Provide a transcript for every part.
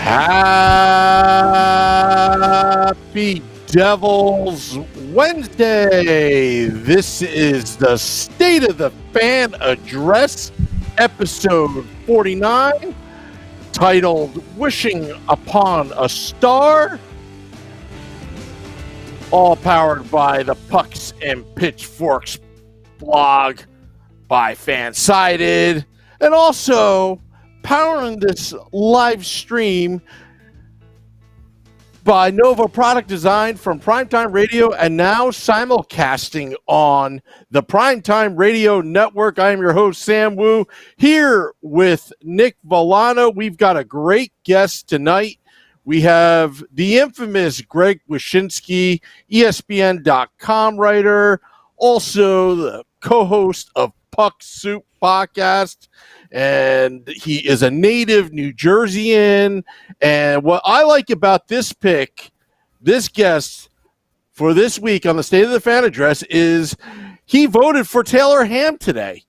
Happy Devils Wednesday. This is the State of the Fan Address, episode 49, titled Wishing Upon a Star. All powered by the Pucks and Pitchforks blog by Fansided, and also powering this live stream by Nova Product Design from Primetime Radio, and now simulcasting on the Primetime Radio Network. I am your host, Sam Wu, here with Nick Volano. We've got a great guest tonight. We have the infamous Greg Wyshynski, ESPN.com writer, also the co-host of Puck Soup podcast, and he is a native New Jerseyan. And what I like about this guest for this week on the State of the Fan Address, is he voted for Taylor Ham today.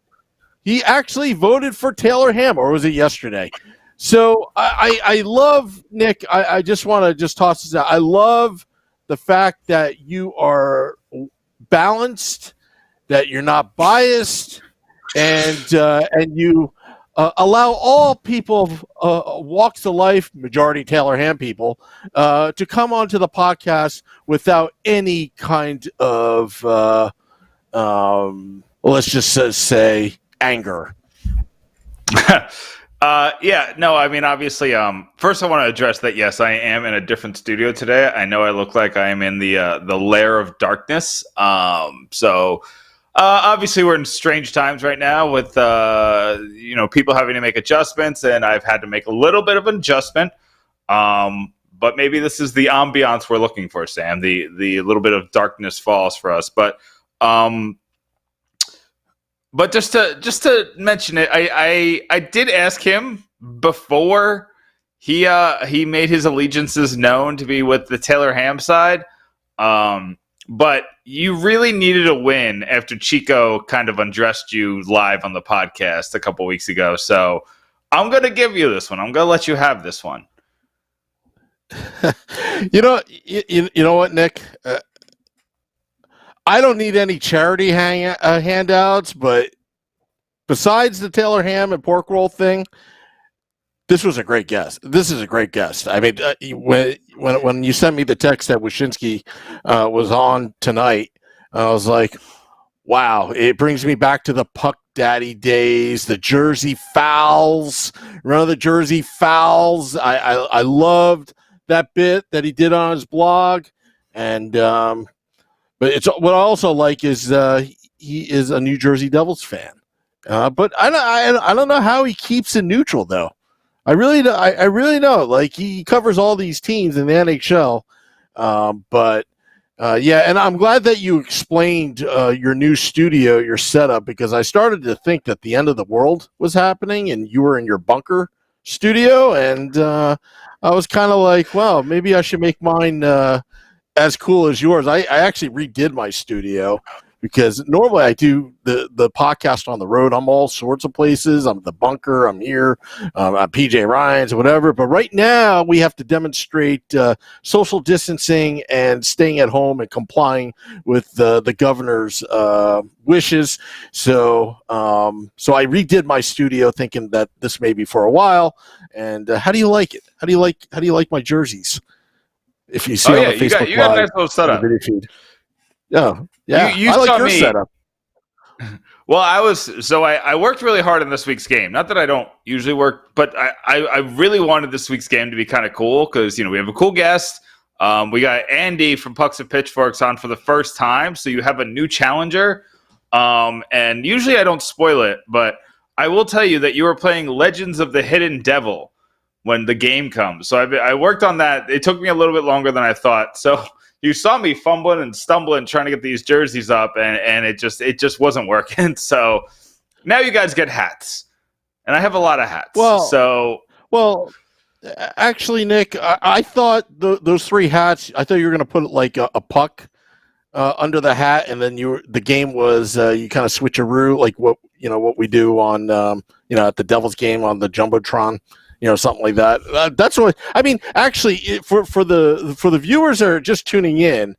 He actually voted for Taylor Ham, or was it yesterday? So I love, Nick, I just want to toss this out. I love the fact that you are balanced, that you're not biased, and you allow all people walks of life, majority Taylor Ham people, to come onto the podcast without any kind of, let's just say, anger. Obviously, first I want to address that, yes, I am in a different studio today. I know I look like I am in the lair of darkness. Obviously we're in strange times right now with, people having to make adjustments, and I've had to make a little bit of an adjustment. But maybe this is the ambiance we're looking for, Sam, the little bit of darkness falls for us. But just to mention it, I did ask him before he made his allegiances known to be with the Taylor Ham side. But you really needed a win after Chico kind of undressed you live on the podcast a couple weeks ago. So I'm going to give you this one. I'm going to let you have this one. You know what, Nick? I don't need any charity handouts, but besides the Taylor Ham and pork roll thing, this was a great guest. This is a great guest. I mean, when you sent me the text that Wyshynski was on tonight, I was like, wow, it brings me back to the Puck Daddy days, the Jersey Fouls. Remember the Jersey Fouls? I loved that bit that he did on his blog. And but it's what I also like is he is a New Jersey Devils fan. But I don't know how he keeps it neutral, though. I really know. Like, he covers all these teams in the NHL. And I'm glad that you explained your new studio, your setup, because I started to think that the end of the world was happening and you were in your bunker studio. And I was kind of like, well, maybe I should make mine as cool as yours. I actually redid my studio, because normally I do the podcast on the road. I'm all sorts of places. I'm at the bunker. I'm here. At PJ Ryan's, whatever. But right now we have to demonstrate social distancing and staying at home and complying with the governor's wishes. So I redid my studio, thinking that this may be for a while. And how do you like it? How do you like my jerseys? If you see on the Facebook you got a nice little setup. Yeah, you I like saw your me. setup. Well, I worked really hard in this week's game. Not that I don't usually work, but I really wanted this week's game to be kind of cool, because we have a cool guest. We got Andy from Pucks and Pitchforks on for the first time, so you have a new challenger. And usually I don't spoil it, but I will tell you that you are playing Legends of the Hidden Devil when the game comes. So I worked on that. It took me a little bit longer than I thought. So you saw me fumbling and stumbling trying to get these jerseys up, and it just wasn't working. So now you guys get hats, and I have a lot of hats. Well, actually, Nick, I thought those three hats, I thought you were going to put like a puck under the hat, and then the game was you kind of switcheroo, like what we do on at the Devils game on the Jumbotron, something like that. That's what I mean. Actually, for the viewers that are just tuning in,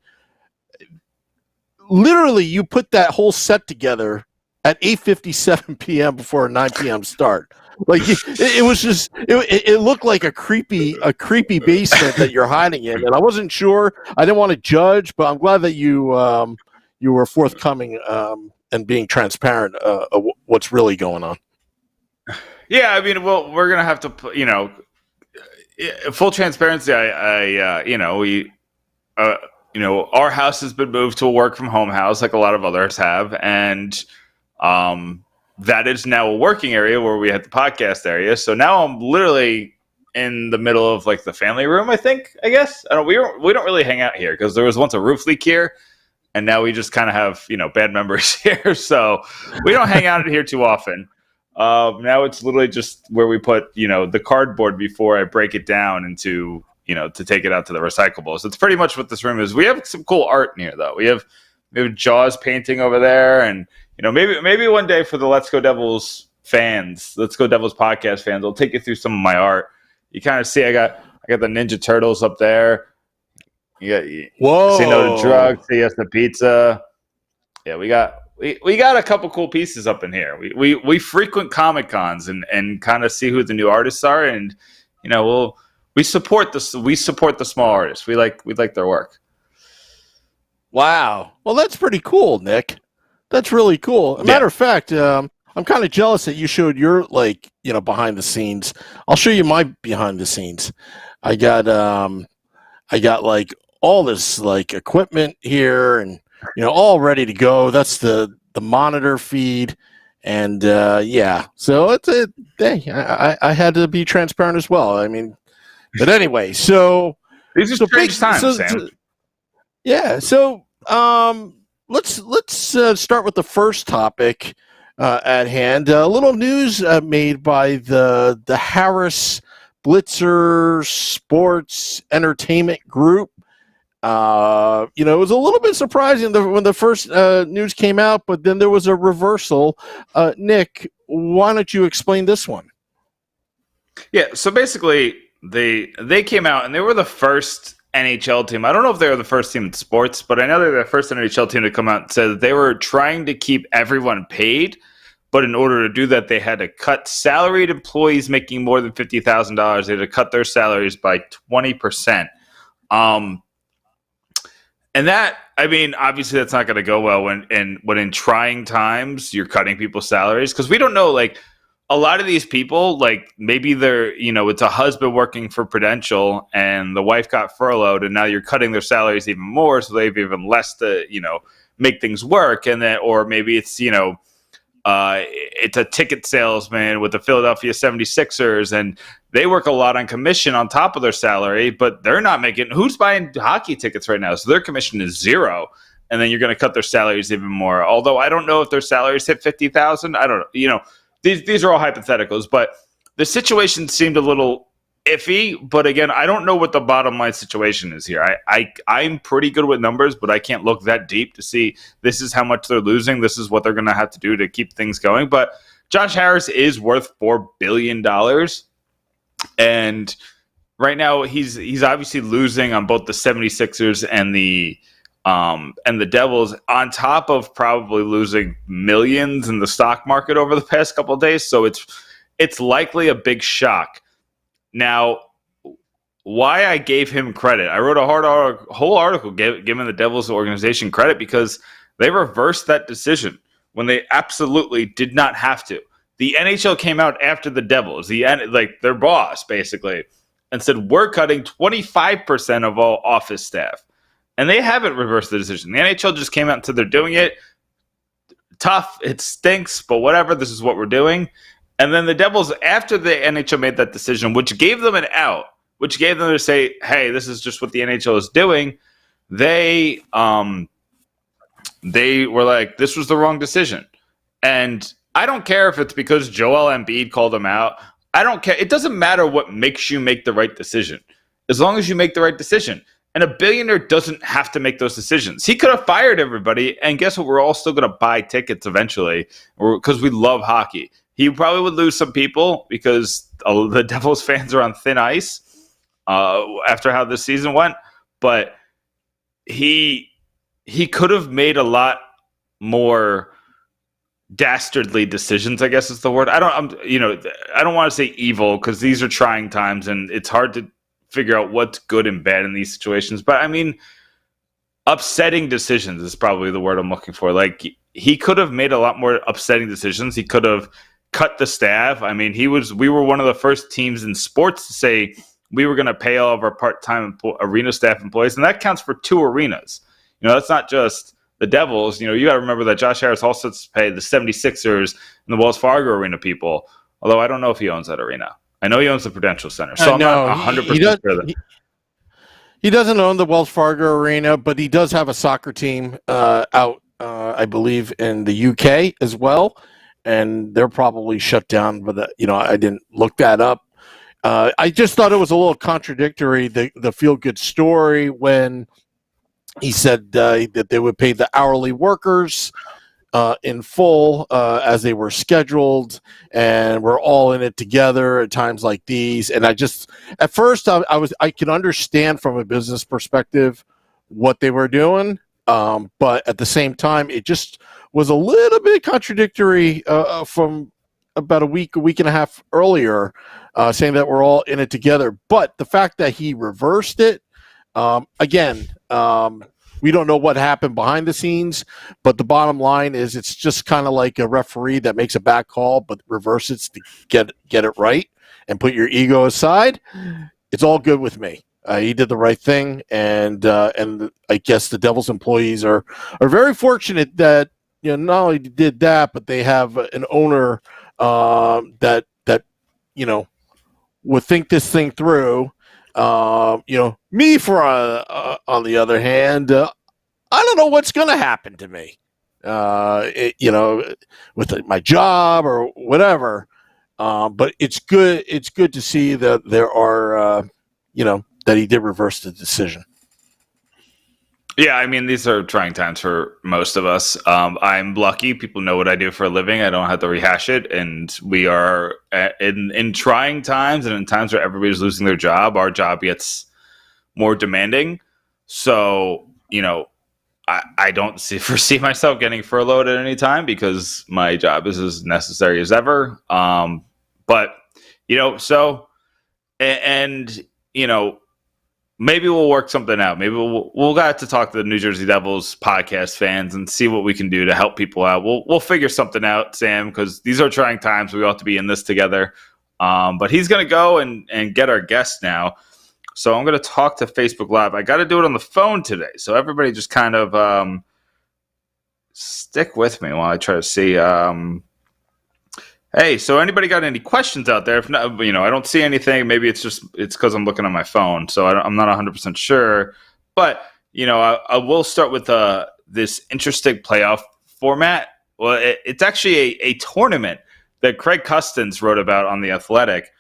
literally, you put that whole set together at 8:57 p.m. before a 9 p.m. start. Like it was just it looked like a creepy basement that you're hiding in, and I wasn't sure. I didn't want to judge, but I'm glad that you were forthcoming and being transparent of what's really going on. Yeah, I mean, well, we're gonna have to, full transparency. Our house has been moved to a work from home house, like a lot of others have, and that is now a working area where we had the podcast area. So now I'm literally in the middle of like the family room. I guess we don't really hang out here because there was once a roof leak here, and now we just kind of have bad memories here. So we don't hang out here too often. Now it's literally just where we put the cardboard before I break it down into to take it out to the recyclables. It's pretty much what this room is. We have some cool art in here though. We have Jaws painting over there, and maybe one day for the Let's Go Devils podcast fans, I'll take you through some of my art. You kind of see I got the Ninja Turtles up there. Whoa! Say no to drugs. Say yes to pizza. Yeah, we got a couple cool pieces up in here. We frequent Comic Cons and kind of see who the new artists are, and we support the small artists. We like their work. Wow. Well, that's pretty cool, Nick. That's really cool. Matter of fact, I'm kind of jealous that you showed your behind the scenes. I'll show you my behind the scenes. I got like all this like equipment here and all ready to go. That's the monitor feed, and so it's I had to be transparent as well. I mean, but anyway, so these are strange times, Sam. Yeah, so let's start with the first topic at hand. A little news made by the Harris Blitzer Sports Entertainment Group. It was a little bit surprising when the first news came out, but then there was a reversal. Nick, why don't you explain this one? Yeah, so basically they came out and they were the first NHL team. I don't know if they were the first team in sports, but I know they're the first NHL team to come out and say that they were trying to keep everyone paid, but in order to do that, they had to cut salaried employees making more than $50,000. They had to cut their salaries by 20%. And that, I mean, obviously that's not going to go well when in trying times you're cutting people's salaries, because we don't know, like, a lot of these people, like, maybe they're, it's a husband working for Prudential and the wife got furloughed, and now you're cutting their salaries even more, so they have even less to, make things work. And then, or maybe it's, it's a ticket salesman with the Philadelphia 76ers, and they work a lot on commission on top of their salary, but they're not making, who's buying hockey tickets right now? So their commission is zero. And then you're going to cut their salaries even more. Although I don't know if their salaries hit 50,000. I don't know. These are all hypotheticals, but the situation seemed a little iffy. But again, I don't know what the bottom line situation is here. I'm pretty good with numbers, but I can't look that deep to see this is how much they're losing. This is what they're going to have to do to keep things going. But Josh Harris is worth $4 billion. And right now he's obviously losing on both the 76ers and the Devils, on top of probably losing millions in the stock market over the past couple of days. So it's likely a big shock. Now, why I gave him credit, I wrote a whole article giving the Devils organization credit because they reversed that decision when they absolutely did not have to. The NHL came out after the Devils, their boss basically, and said, we're cutting 25% of all office staff. And they haven't reversed the decision. The NHL just came out and said they're doing it. Tough. It stinks, but whatever. This is what we're doing. And then the Devils, after the NHL made that decision, which gave them an out, which gave them to say, hey, this is just what the NHL is doing, they were like, this was the wrong decision. And I don't care if it's because Joel Embiid called them out. I don't care. It doesn't matter what makes you make the right decision, as long as you make the right decision. And a billionaire doesn't have to make those decisions. He could have fired everybody, and guess what? We're all still going to buy tickets eventually because we love hockey. he probably would lose some people because the Devils fans are on thin ice after how this season went. But he could have made a lot more dastardly decisions, I guess is the word. I don't want to say evil because these are trying times and it's hard to figure out what's good and bad in these situations. But I mean, upsetting decisions is probably the word I'm looking for. Like, he could have made a lot more upsetting decisions. He could have cut the staff. I mean, we were one of the first teams in sports to say we were going to pay all of our part-time arena staff employees, and that counts for 2 arenas. That's not just the Devils. You got to remember that Josh Harris also paid the 76ers and the Wells Fargo Arena people, although I don't know if he owns that arena. I know he owns the Prudential Center, so I'm not 100% sure that he doesn't own the Wells Fargo Arena, but he does have a soccer team out, I believe, in the UK as well, and they're probably shut down. But I didn't look that up. I just thought it was a little contradictory, the feel-good story, when he said that they would pay the hourly workers in full as they were scheduled, and we're all in it together at times like these. And at first I can understand from a business perspective what they were doing, but at the same time, it just was a little bit contradictory from about a week and a half earlier, saying that we're all in it together. But the fact that he reversed it, again, we don't know what happened behind the scenes, but the bottom line is it's just kind of like a referee that makes a bad call but reverses to get it right and put your ego aside. It's all good with me. He did the right thing, and I guess the Devils employees are very fortunate that not only did that, but they have an owner that would think this thing through. Me on the other hand, I don't know what's going to happen to me, with my job or whatever. But it's good. It's good to see that there are, that he did reverse the decision. Yeah, I mean, these are trying times for most of us. I'm lucky. People know what I do for a living. I don't have to rehash it. And we are in trying times, and in times where everybody's losing their job, our job gets more demanding. So, I don't foresee myself getting furloughed at any time because my job is as necessary as ever. Maybe we'll work something out. Maybe we'll get to talk to the New Jersey Devils podcast fans and see what we can do to help people out. We'll figure something out, Sam, because these are trying times. We ought to be in this together. But he's going to go and get our guest now. So I'm going to talk to Facebook Live. I got to do it on the phone today. So everybody just kind of stick with me while I try to see. Hey, so anybody got any questions out there? If not, I don't see anything. Maybe it's because I'm looking on my phone, so I'm not 100% sure. But I will start with this interesting playoff format. Well, it's actually a tournament that Craig Custance wrote about on The Athletic,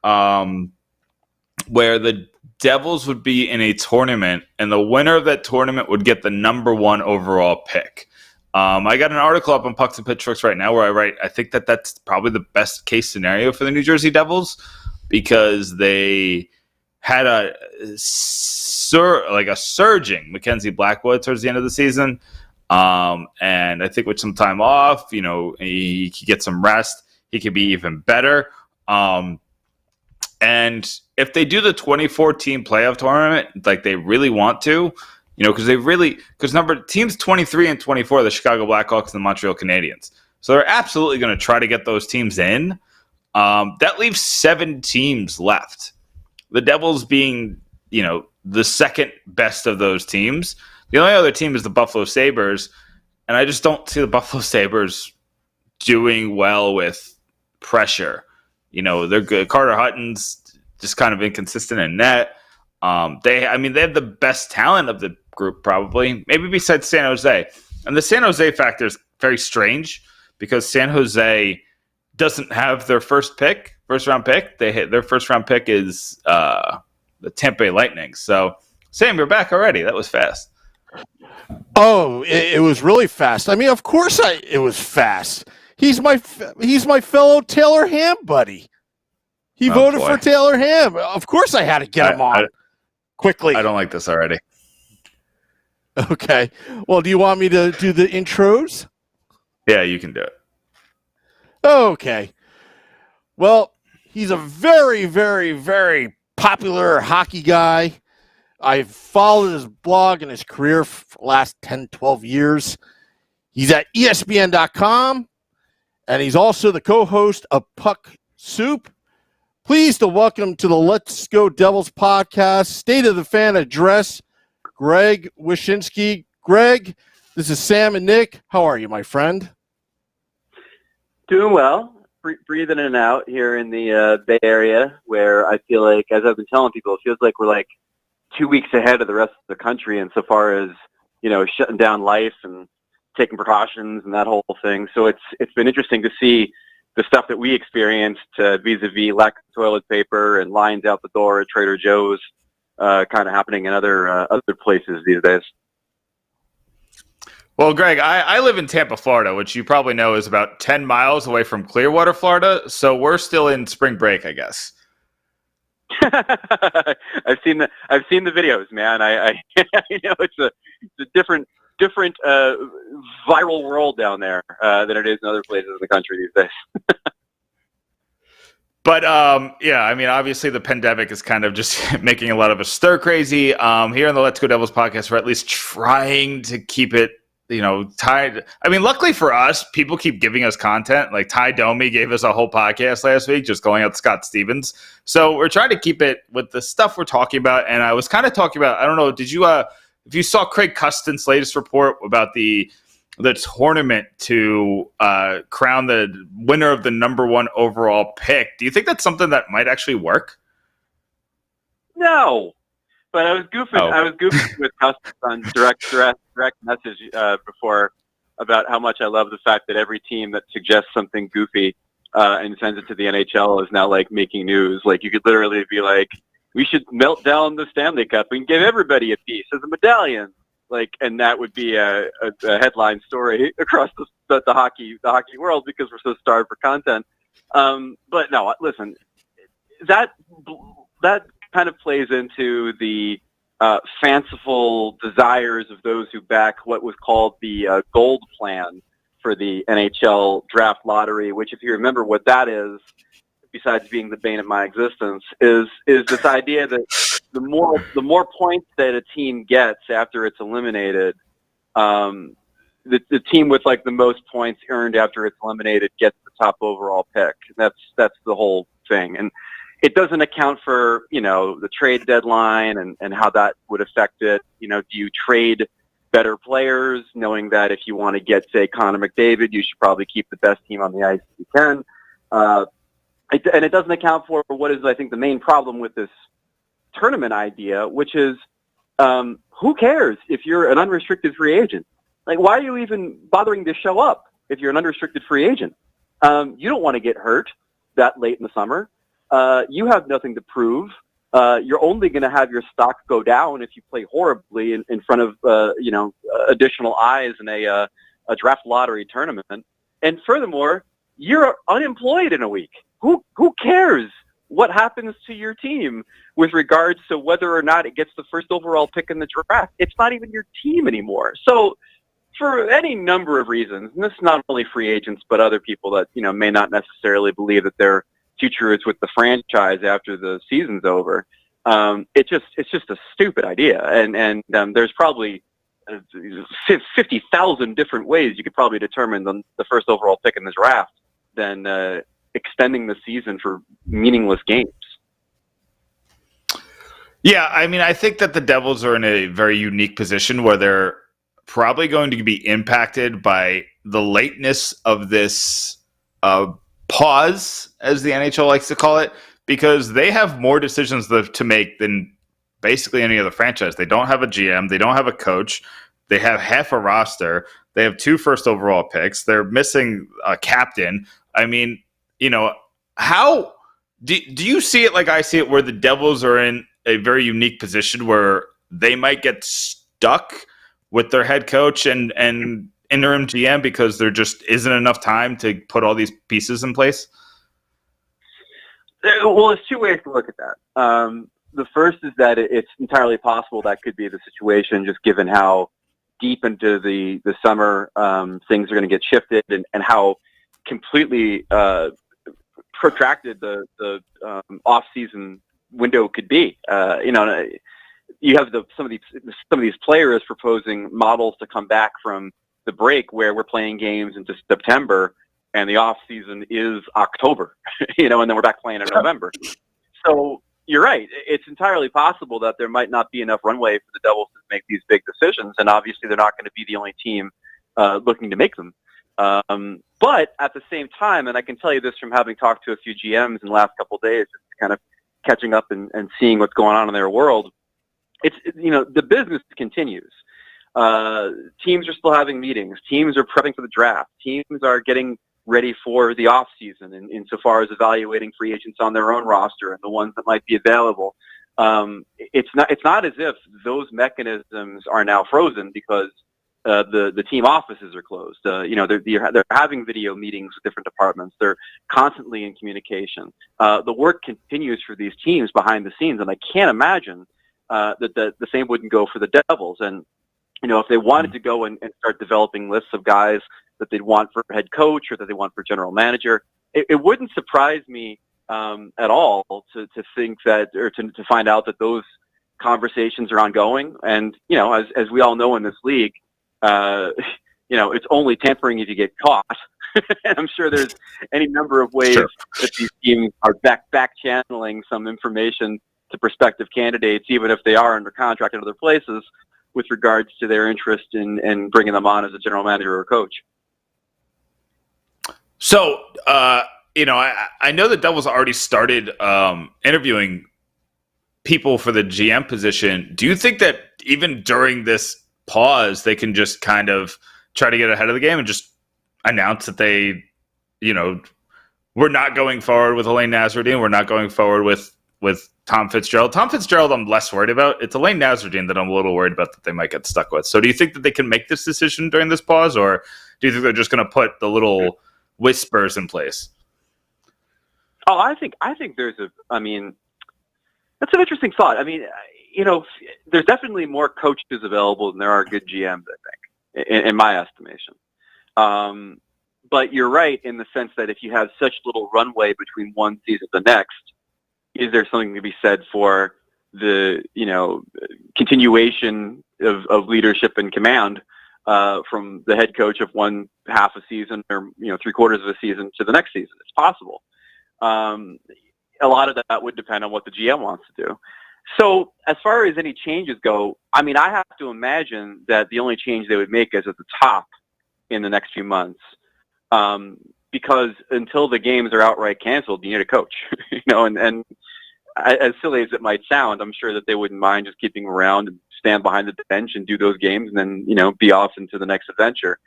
where the Devils would be in a tournament, and the winner of that tournament would get the number 1 overall pick. I got an article up on Pucks and Pitchforks right now where I write, I think that's probably the best case scenario for the New Jersey Devils because they had a surging Mackenzie Blackwood towards the end of the season. And I think with some time off, he could get some rest. He could be even better. And if they do the 24-team playoff tournament like they really want to, because teams 23 and 24 are the Chicago Blackhawks and the Montreal Canadiens. So they're absolutely going to try to get those teams in. That leaves 7 teams left. The Devils being, the second best of those teams. The only other team is the Buffalo Sabres, and I just don't see the Buffalo Sabres doing well with pressure. They're good. Carter Hutton's just kind of inconsistent in net. They have the best talent of the group, probably, maybe besides San Jose. And the San Jose factor is very strange because San Jose doesn't have their first round pick. Their first round pick is the Tampa Bay Lightning. So, Sam, you're back already. That was fast. Oh, it was really fast. I mean, of course it was fast. He's my fellow Taylor Ham buddy. He voted for Taylor Ham. Of course, I had to get him on quickly. I don't like this already. Okay. Well, do you want me to do the intros? Yeah, you can do it. Okay. Well, he's a very, very, very popular hockey guy. I've followed his blog and his career for the last 10, 12 years. He's at ESPN.com, and he's also the co-host of Puck Soup. Pleased to welcome to the Let's Go Devils podcast, State of the Fan Address, Greg Wyshynski. Greg, this is Sam and Nick. How are you, my friend? Doing well. Breathing in and out here in the Bay Area, where I feel like, as I've been telling people, it feels like we're like 2 weeks ahead of the rest of the country insofar as, shutting down life and taking precautions and that whole thing. So it's been interesting to see the stuff that we experienced vis-a-vis lack of toilet paper and lines out the door at Trader Joe's kind of happening in other places these days. Well, Greg, I live in Tampa, Florida, which you probably know is about 10 miles away from Clearwater, Florida. So we're still in spring break, I guess. I've seen the videos, man. I it's a different viral world down there than it is in other places in the country these days. But obviously the pandemic is kind of just making a lot of us stir crazy. Here on the Let's Go Devils podcast, we're at least trying to keep it, tied. I mean, luckily for us, people keep giving us content. Like Ty Domi gave us a whole podcast last week, just going out to Scott Stevens. So we're trying to keep it with the stuff we're talking about. And I was kind of talking about, I don't know, if you saw Craig Custon's latest report about the tournament to crown the winner of the number one overall pick, do you think that's something that might actually work? No, but I was goofing. I was goofing with Custon on direct message before about how much I love the fact that every team that suggests something goofy and sends it to the NHL is now like making news. Like you could literally be like, we should melt down the Stanley Cup and give everybody a piece as a medallion. And that would be a headline story across the hockey world because we're so starved for content. But no, listen, that kind of plays into the fanciful desires of those who back what was called the gold plan for the NHL draft lottery, which, if you remember what that is, besides being the bane of my existence, is this idea that the more points that a team gets after it's eliminated, the team with like the most points earned after it's eliminated gets the top overall pick. That's the whole thing, and it doesn't account for the trade deadline and how that would affect it. Do you trade better players, knowing that if you want to get, say, Connor McDavid, you should probably keep the best team on the ice if you can. And it doesn't account for what is, I think, the main problem with this tournament idea, which is who cares if you're an unrestricted free agent? Like, why are you even bothering to show up if you're an unrestricted free agent? You don't want to get hurt that late in the summer. You have nothing to prove. You're only going to have your stock go down if you play horribly in front of additional eyes in a draft lottery tournament. And furthermore, you're unemployed in a week. Who cares what happens to your team with regards to whether or not it gets the first overall pick in the draft? It's not even your team anymore. So for any number of reasons, and this is not only free agents, but other people that, may not necessarily believe that their future is with the franchise after the season's over. It's just a stupid idea. And there's probably 50,000 different ways you could probably determine the first overall pick in the draft than extending the season for meaningless games. Yeah, I mean, I think that the Devils are in a very unique position where they're probably going to be impacted by the lateness of this pause, as the NHL likes to call it, because they have more decisions to make than basically any other franchise. They don't have a GM. They don't have a coach. They have half a roster. They have 2 first overall picks. They're missing a captain. I mean, how do you see it like I see it, where the Devils are in a very unique position where they might get stuck with their head coach and interim GM because there just isn't enough time to put all these pieces in place? Well, there's two ways to look at that. The first is that it's entirely possible that could be the situation, just given how deep into the summer things are going to get shifted and how completely protracted the off-season window could be. You have some of these players proposing models to come back from the break where we're playing games into September and the off season is October, and then we're back playing in November. So you're right. It's entirely possible that there might not be enough runway for the Devils to make these big decisions, and obviously they're not going to be the only team looking to make them. But at the same time, and I can tell you this from having talked to a few GMs in the last couple of days, just kind of catching up and seeing what's going on in their world, the business continues. Teams are still having meetings. Teams are prepping for the draft. Teams are getting ready for the off season and insofar as evaluating free agents on their own roster and the ones that might be available. It's not as if those mechanisms are now frozen because the team offices are closed. They're having video meetings with different departments. They're constantly in communication. The work continues for these teams behind the scenes, and I can't imagine that the same wouldn't go for the Devils. And if they wanted to go and start developing lists of guys that they'd want for head coach or that they want for general manager, it wouldn't surprise me at all to think that, or to find out that those conversations are ongoing. And as we all know in this league, it's only tampering if you get caught. And I'm sure there's any number of ways that these teams are back channeling some information to prospective candidates, even if they are under contract in other places, with regards to their interest in bringing them on as a general manager or coach. So, I know the Devils already started interviewing people for the GM position. Do you think that even during this pause, they can just kind of try to get ahead of the game and just announce that they, we're not going forward with Elaine Nasruddin, we're not going forward with Tom Fitzgerald? Tom Fitzgerald I'm less worried about. It's Elaine Nasruddin that I'm a little worried about that they might get stuck with. So do you think that they can make this decision during this pause, or do you think they're just going to put the little whispers in place? Oh, I think that's an interesting thought. There's definitely more coaches available than there are good GMs, I think, in my estimation. But you're right in the sense that if you have such little runway between one season and the next, is there something to be said for the, continuation of leadership and command from the head coach of one half a season or, 3/4 of a season to the next season? It's possible. A lot of that would depend on what the GM wants to do. So as far as any changes go, I have to imagine that the only change they would make is at the top in the next few months. Because until the games are outright canceled, you need a coach, and as silly as it might sound, I'm sure that they wouldn't mind just keeping him around and stand behind the bench and do those games and then, be off into the next adventure.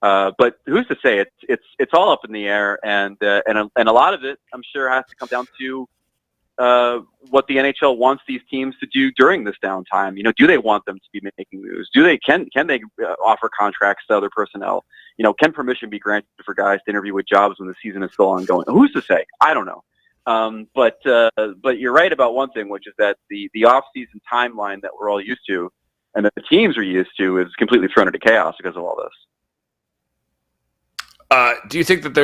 But who's to say? It's all up in the air, and a lot of it, I'm sure, has to come down to what the NHL wants these teams to do during this downtime. Do they want them to be making moves? Can they offer contracts to other personnel? Can permission be granted for guys to interview with jobs when the season is still ongoing? Who's to say? I don't know. But you're right about one thing, which is that the off-season timeline that we're all used to and that the teams are used to is completely thrown into chaos because of all this. Do you think that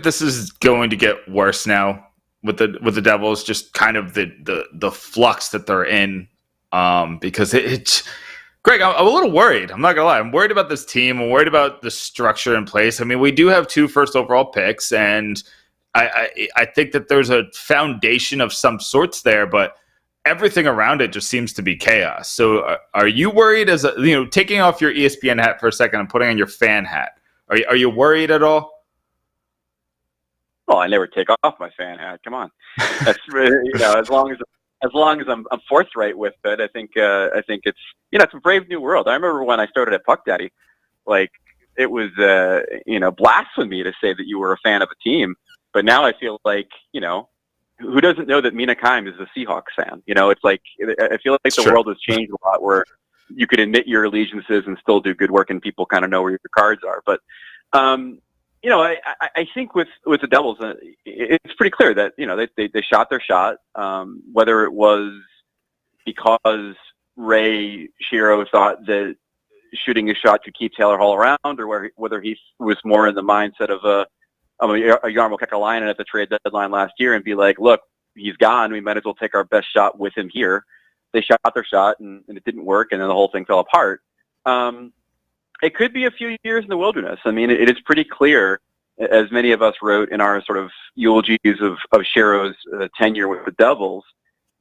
this is going to get worse now with the Devils? Just kind of the flux that they're in, because it's Greg. I'm a little worried. I'm not gonna lie. I'm worried about this team. I'm worried about the structure in place. We do have 2 first overall picks, and I think that there's a foundation of some sorts there, but everything around it just seems to be chaos. So are you worried, as taking off your ESPN hat for a second and putting on your fan hat? Are you worried at all? Well, I never take off my fan hat. Come on, that's as long as I'm forthright with it. I think it's it's a brave new world. I remember when I started at Puck Daddy, it was blasphemy to say that you were a fan of a team. But now I feel like who doesn't know that Mina Kimes is a Seahawks fan? It's like I feel like the world has changed a lot. Where you could admit your allegiances and still do good work, and people kind of know where your cards are. But I think with the Devils, it's pretty clear that they shot their shot. Whether it was because Ray Shero thought that shooting a shot could keep Taylor Hall around, or whether he was more in the mindset of a Jarmo Kekalainen at the trade deadline last year and be like, look, he's gone. We might as well take our best shot with him here. They shot their shot and it didn't work, and then the whole thing fell apart. It could be a few years in the wilderness. I mean, it is pretty clear, as many of us wrote in our sort of eulogies of Shero's tenure with the Devils,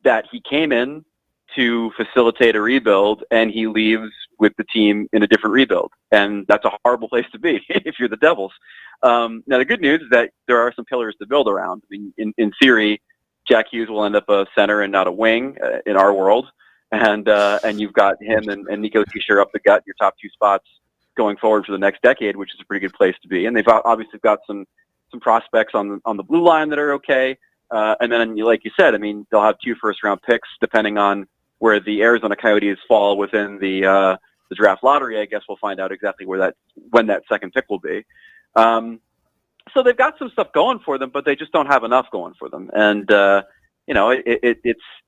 that he came in to facilitate a rebuild, and he leaves with the team in a different rebuild. And that's a horrible place to be if you're the Devils. Now, the good news is that there are some pillars to build around. I mean, in theory, Jack Hughes will end up a center and not a wing in our world. And you've got him and Nico Hischier up the gut, your top two spots going forward for the next decade, which is a pretty good place to be. And they've obviously got some prospects on the blue line that are okay. And then, like you said, I mean, they'll have 2 first-round picks depending on where the Arizona Coyotes fall within the draft lottery. I guess we'll find out exactly when that second pick will be. So they've got some stuff going for them, but they just don't have enough going for them. And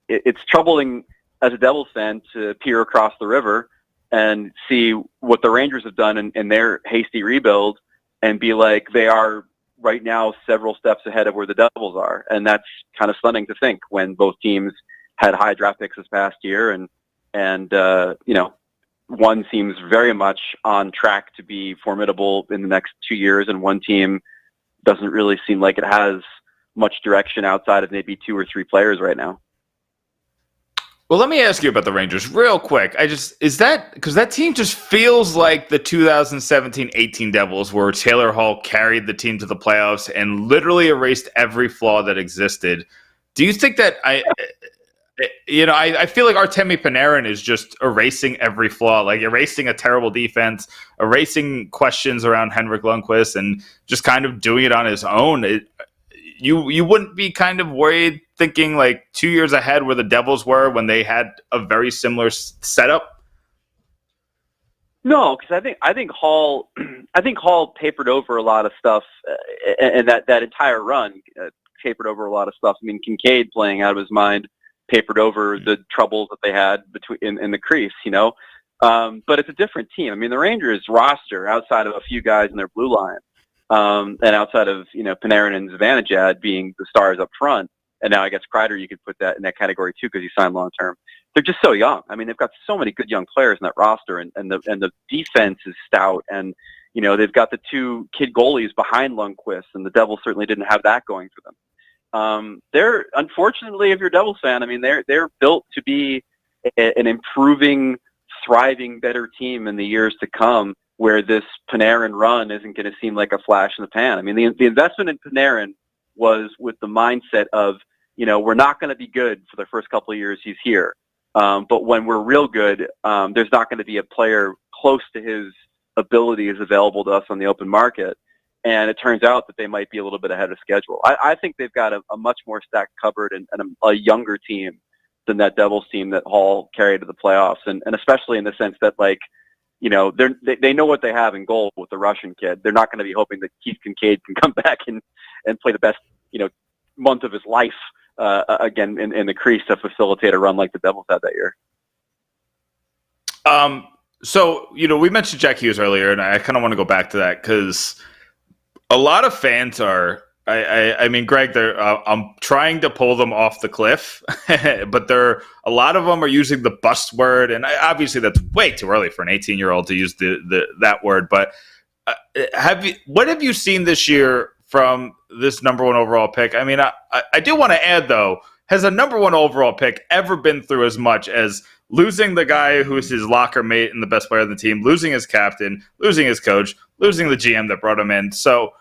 it's troubling as a Devils fan to peer across the river and see what the Rangers have done in their hasty rebuild and be like, they are right now several steps ahead of where the Devils are. And that's kind of stunning to think when both teams had high draft picks this past year. And one seems very much on track to be formidable in the next 2 years. And one team doesn't really seem like it has much direction outside of maybe 2 or 3 players right now. Well, let me ask you about the Rangers real quick. Because that team just feels like the 2017-18 Devils, where Taylor Hall carried the team to the playoffs and literally erased every flaw that existed. Do you think that I feel like Artemi Panarin is just erasing every flaw, like erasing a terrible defense, erasing questions around Henrik Lundqvist, and just kind of doing it on his own. You wouldn't be kind of worried thinking like 2 years ahead where the Devils were when they had a very similar setup? No, because I think Hall papered over a lot of stuff, and that entire run papered over a lot of stuff. I mean, Kincaid playing out of his mind papered over the troubles that they had in the crease, but it's a different team. I mean, the Rangers roster, outside of a few guys in their blue line, and outside of Panarin and Zibanejad being the stars up front, and now I guess Kreider, you could put that in that category too because he signed long term. They're just so young. I mean, they've got so many good young players in that roster, and the defense is stout, and they've got the 2 kid goalies behind Lundqvist, and the Devils certainly didn't have that going for them. They're, unfortunately, if you're a Devils fan, I mean, they're built to be an improving, thriving, better team in the years to come, where this Panarin run isn't going to seem like a flash in the pan. I mean, the investment in Panarin was with the mindset of, we're not going to be good for the first couple of years he's here. But when we're real good, there's not going to be a player close to his abilities available to us on the open market. And it turns out that they might be a little bit ahead of schedule. I think they've got a much more stacked cupboard and a younger team than that Devils team that Hall carried to the playoffs. And especially in the sense that, like, they know what they have in goal with the Russian kid. They're not going to be hoping that Keith Kincaid can come back and play the best, month of his life again in the crease to facilitate a run like the Devils had that year. So, we mentioned Jack Hughes earlier, and I kind of want to go back to that because a lot of fans are, I mean, Greg, I'm trying to pull them off the cliff, but a lot of them are using the bust word, and obviously that's way too early for an 18-year-old to use that word. But what have you seen this year from this number 1 overall pick? I mean, I do want to add though, has a number 1 overall pick ever been through as much as losing the guy who's his locker mate and the best player on the team, losing his captain, losing his coach, losing the GM that brought him in? So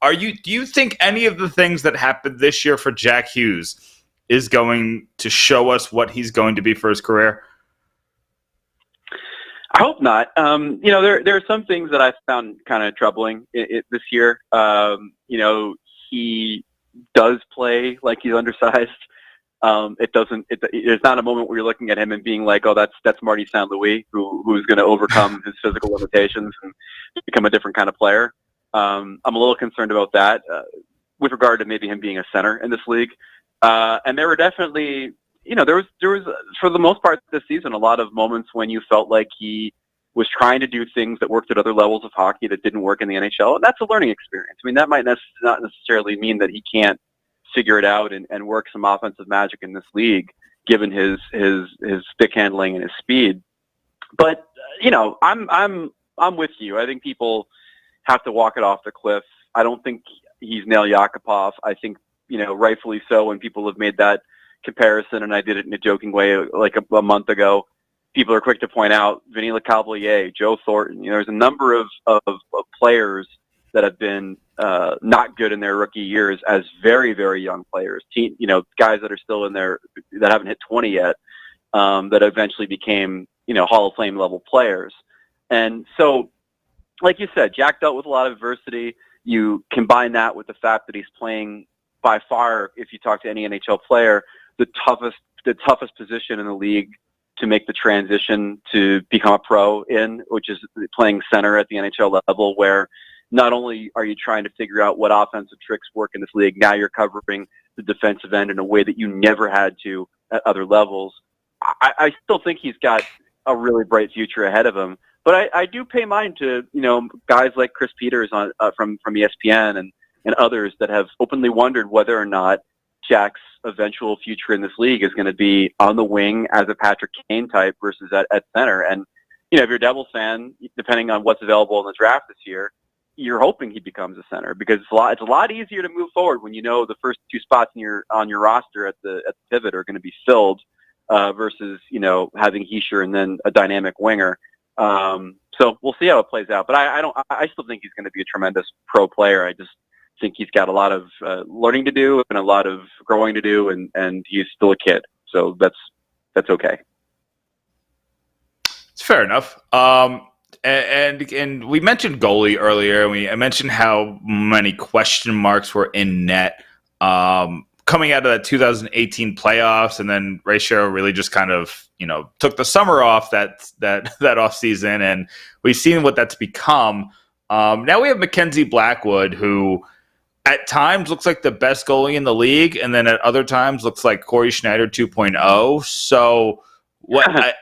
do you think any of the things that happened this year for Jack Hughes is going to show us what he's going to be for his career? I hope not. There are some things that I found kind of troubling this year. He does play like he's undersized. There's not a moment where you're looking at him and being like, oh, that's Marty St. Louis who's going to overcome his physical limitations and become a different kind of player. I'm a little concerned about that with regard to maybe him being a center in this league. And there were definitely, there was for the most part this season a lot of moments when you felt like he was trying to do things that worked at other levels of hockey that didn't work in the NHL. And that's a learning experience. I mean, that might not necessarily mean that he can't figure it out and work some offensive magic in this league, given his stick handling and his speed. But I'm with you. I think people have to walk it off the cliff. I don't think he's Nail Yakupov. I think rightfully so. When people have made that comparison, and I did it in a joking way like a month ago, people are quick to point out Vinny LeCavalier, Joe Thornton. There's a number of players that have been not good in their rookie years as very, very young players. Guys that are still in there that haven't hit 20 yet, that eventually became Hall of Fame level players. And so, like you said, Jack dealt with a lot of adversity. You combine that with the fact that he's playing by far, if you talk to any NHL player, the toughest position in the league to make the transition to become a pro in, which is playing center at the NHL level, where not only are you trying to figure out what offensive tricks work in this league, now you're covering the defensive end in a way that you never had to at other levels. I still think he's got a really bright future ahead of him, but I do pay mind to guys like Chris Peters from ESPN and others that have openly wondered whether or not Jack's eventual future in this league is going to be on the wing as a Patrick Kane type versus at center. And if you're a Devils fan, depending on what's available in the draft this year, you're hoping he becomes a center, because it's a lot easier to move forward when the first two spots on your roster at the pivot are going to be filled versus having Heischer and then a dynamic winger. So we'll see how it plays out. But I still think he's going to be a tremendous pro player. I just think he's got a lot of learning to do and a lot of growing to do, and he's still a kid. So that's okay. It's fair enough. And we mentioned goalie earlier. I mentioned how many question marks were in net coming out of that 2018 playoffs, and then Ray Shero really just kind of took the summer off that off season, and we've seen what that's become. Now we have Mackenzie Blackwood, who at times looks like the best goalie in the league, and then at other times looks like Corey Schneider 2.0. So what?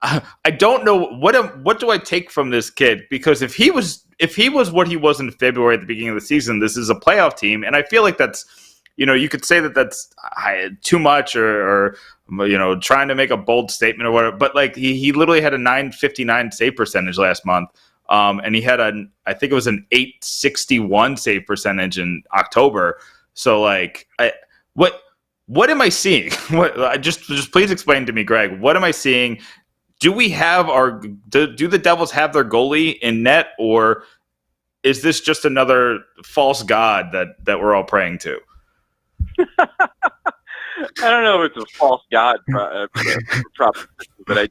I don't know what do I take from this kid, because if he was what he was in February at the beginning of the season, this is a playoff team, and I feel like that's you could say that's too much or trying to make a bold statement or whatever, but like he literally had a .959 save percentage last month. And he had I think it was an .861 save percentage in October. So like, what am I seeing? Just please explain to me, Greg. What am I seeing? Do we have do the Devils have their goalie in net, or is this just another false god that we're all praying to? I don't know if it's a false god proposition, but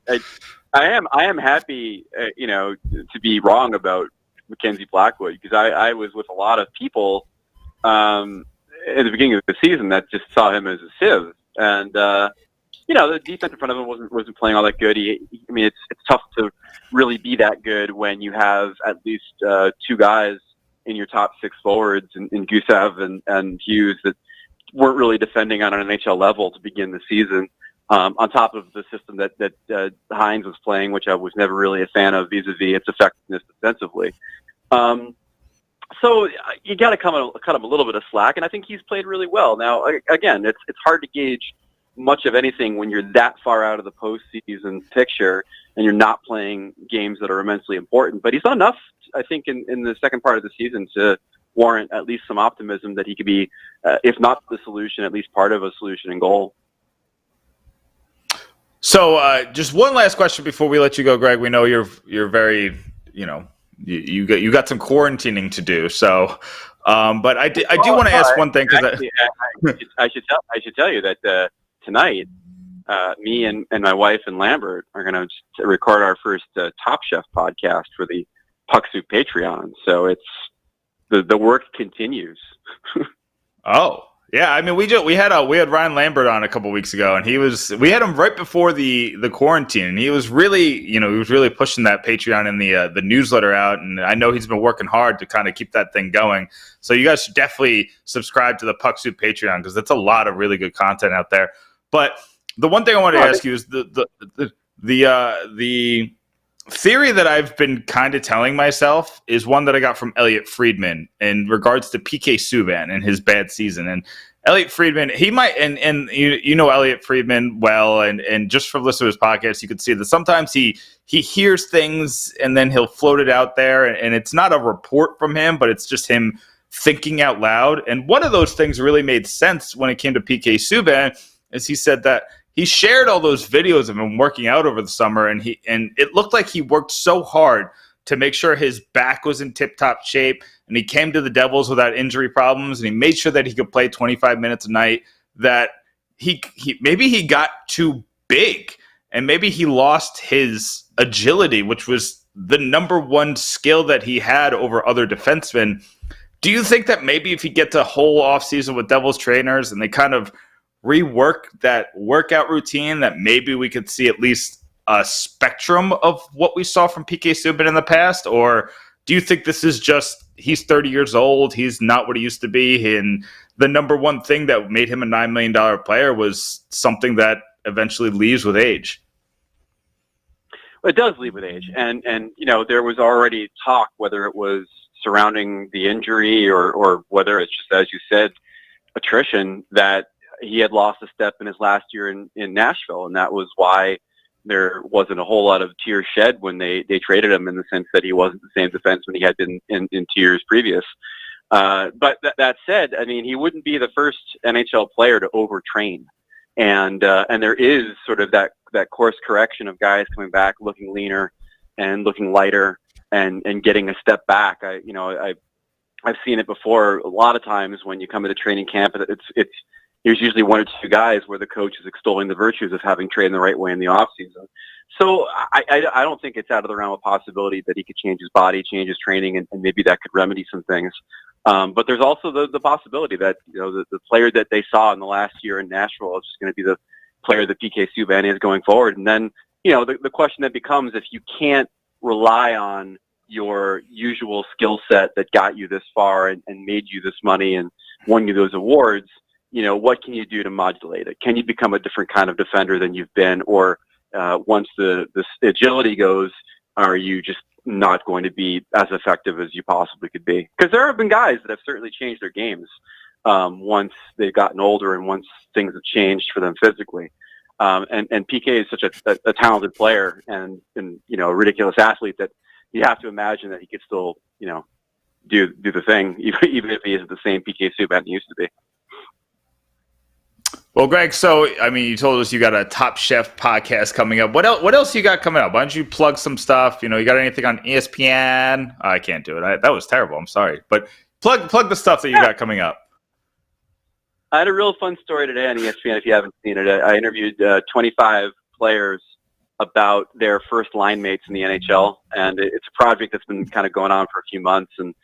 I am happy, to be wrong about Mackenzie Blackwood, because I was with a lot of people at the beginning of the season that just saw him as a sieve, and the defense in front of him wasn't playing all that good. It's tough to really be that good when you have at least two guys in your top six forwards in Gusev and Hughes that weren't really defending on an NHL level to begin the season. On top of the system that Hines was playing, which I was never really a fan of vis-a-vis its effectiveness defensively. So you got to cut him a little bit of slack, and I think he's played really well. Now, again, it's hard to gauge much of anything when you're that far out of the postseason picture and you're not playing games that are immensely important. But he's done enough, I think, in the second part of the season to warrant at least some optimism that he could be, if not the solution, at least part of a solution in goal. So just one last question before we let you go, Greg. We know you're very, you got some quarantining to do. So, but I do want to ask one thing, because I should tell you that tonight, me and my wife and Lambert are going to record our first Top Chef podcast for the Puck Soup Patreon. So it's the work continues. Oh, Yeah, I mean, we had Ryan Lambert on a couple weeks ago, and we had him right before the quarantine, and he was really pushing that Patreon and the newsletter out, and I know he's been working hard to kind of keep that thing going. So you guys should definitely subscribe to the Puck Soup Patreon because that's a lot of really good content out there. But the one thing I wanted to ask you is the theory that I've been kind of telling myself is one that I got from Elliot Friedman in regards to PK Subban and his bad season. And Elliot Friedman, he might, and you know Elliot Friedman well, and just from listening to his podcast, you could see that sometimes he hears things and then he'll float it out there, and it's not a report from him, but it's just him thinking out loud. And one of those things really made sense when it came to PK Subban, is he said that he shared all those videos of him working out over the summer, and it looked like he worked so hard to make sure his back was in tip-top shape, and he came to the Devils without injury problems, and he made sure that he could play 25 minutes a night, that he maybe he got too big, and maybe he lost his agility, which was the number one skill that he had over other defensemen. Do you think that maybe if he gets a whole offseason with Devils trainers and they kind of rework that workout routine, that maybe we could see at least a spectrum of what we saw from PK Subban in the past? Or do you think this is just he's 30 years old, he's not what he used to be, and the number one thing that made him a $9 million player was something that eventually leaves with age? It does leave with age, and there was already talk, whether it was surrounding the injury or whether it's just, as you said, attrition, that he had lost a step in his last year in Nashville, and that was why there wasn't a whole lot of tears shed when they traded him, in the sense that he wasn't the same defenseman he had been in 2 years previous. But that said, I mean, he wouldn't be the first NHL player to overtrain, and there is sort of that course correction of guys coming back looking leaner and looking lighter and getting a step back. I've seen it before a lot of times when you come into training camp. There's usually one or two guys where the coach is extolling the virtues of having trained the right way in the off season. So I don't think it's out of the realm of possibility that he could change his body, change his training, and maybe that could remedy some things. But there's also the possibility that the player that they saw in the last year in Nashville is just going to be the player that PK Subban is going forward. And then the question that becomes, if you can't rely on your usual skill set that got you this far and made you this money and won you those awards, what can you do to modulate it? Can you become a different kind of defender than you've been? Or once the agility goes, are you just not going to be as effective as you possibly could be? Because there have been guys that have certainly changed their games once they've gotten older and once things have changed for them physically. And PK is such a talented player and a ridiculous athlete that you have to imagine that he could still, do the thing, even if he isn't the same PK Subban he used to be. Well, Greg, so, I mean, you told us you got a Top Chef podcast coming up. What else you got coming up? Why don't you plug some stuff? You got anything on ESPN? I can't do it. That was terrible. I'm sorry. But plug the stuff that you got coming up. I had a real fun story today on ESPN, if you haven't seen it. I interviewed 25 players about their first line mates in the NHL, and it's a project that's been kind of going on for a few months, and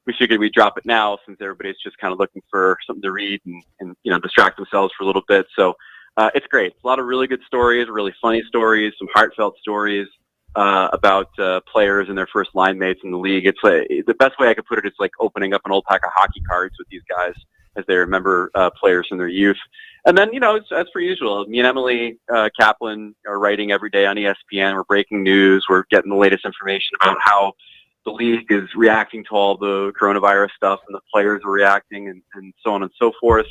we figured we'd drop it now since everybody's just kind of looking for something to read and distract themselves for a little bit. So it's great. A lot of really good stories, really funny stories, some heartfelt stories about players and their first line mates in the league. It's the best way I could put it is like opening up an old pack of hockey cards with these guys as they remember players from their youth. And then, as per usual, me and Emily Kaplan are writing every day on ESPN. We're breaking news. We're getting the latest information about how the league is reacting to all the coronavirus stuff and the players are reacting and so on and so forth.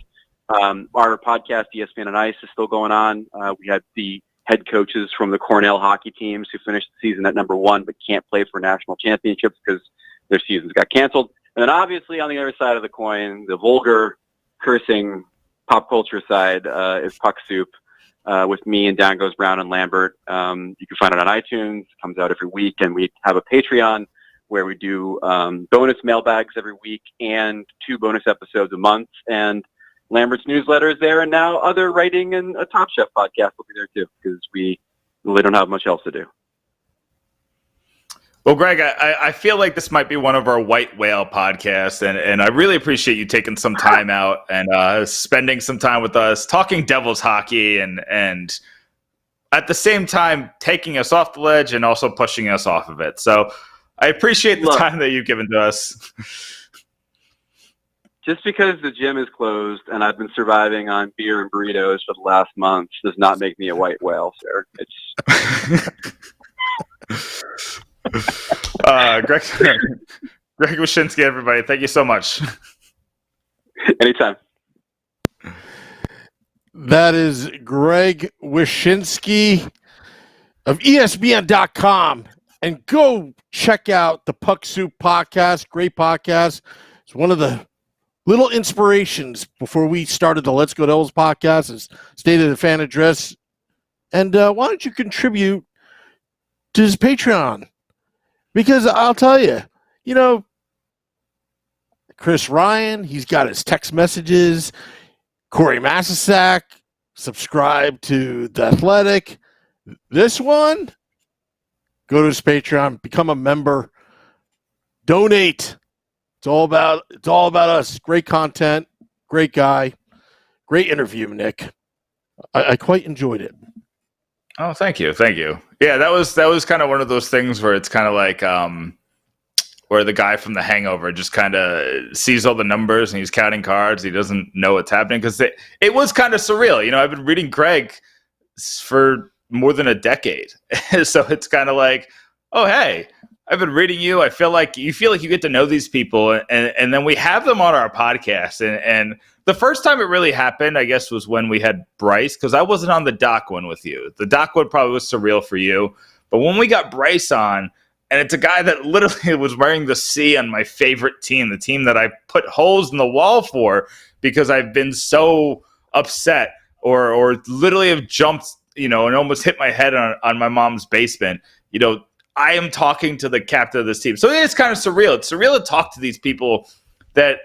Our podcast, ESPN and Ice, is still going on. We had the head coaches from the Cornell hockey teams who finished the season at number 1 but can't play for national championships because their seasons got canceled. And then obviously on the other side of the coin, the vulgar, cursing, pop culture side is Puck Soup with me and Dan Goes Brown and Lambert. You can find it on iTunes. It comes out every week. And we have a Patreon where we do bonus mailbags every week and 2 bonus episodes a month. And Lambert's newsletter is there. And now other writing and a Top Chef podcast will be there too, because we really don't have much else to do. Well, Greg, I feel like this might be one of our white whale podcasts, and I really appreciate you taking some time out and spending some time with us, talking Devils hockey, and at the same time taking us off the ledge and also pushing us off of it. So I appreciate the time that you've given to us. Just because the gym is closed and I've been surviving on beer and burritos for the last month does not make me a white whale, sir. It's Greg Wyshynski, everybody. Thank you so much. Anytime. That is Greg Wyshynski of ESPN.com. And go check out the Puck Soup podcast. Great podcast. It's one of the little inspirations before we started the Let's Go Devils podcast is State of the Fan Address. And why don't you contribute to his Patreon? Because I'll tell you, Chris Ryan, he's got his text messages. Corey Massasak, subscribe to The Athletic. This one, go to his Patreon, become a member, donate. It's all about us. Great content, great guy, great interview, Nick. I quite enjoyed it. Oh, thank you. Yeah, that was kind of one of those things where it's kind of like where the guy from The Hangover just kind of sees all the numbers and he's counting cards. He doesn't know what's happening because it was kind of surreal. I've been reading Greg for more than a decade, so it's kind of like, oh hey, I've been reading you. I feel like you get to know these people, and then we have them on our podcast. And the first time it really happened, I guess, was when we had Bryce, because I wasn't on the doc one with you. The doc one probably was surreal for you, but when we got Bryce on, and it's a guy that literally was wearing the C on my favorite team, the team that I put holes in the wall for because I've been so upset or literally have jumped, and almost hit my head on my mom's basement. I am talking to the captain of this team. So it's kind of surreal. It's surreal to talk to these people that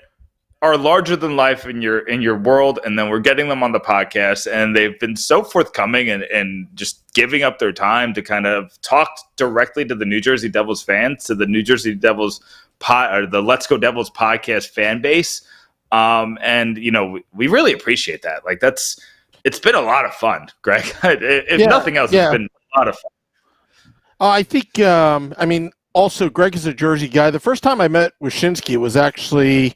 are larger than life in your world, and then we're getting them on the podcast, and they've been so forthcoming and just giving up their time to kind of talk directly to the New Jersey Devils fans, to the New Jersey Devils or the Let's Go Devils podcast fan base. And we really appreciate that. Like it's been a lot of fun, Greg. If nothing else, it's been a lot of fun. I think, also Greg is a Jersey guy. The first time I met Wyshynski was actually,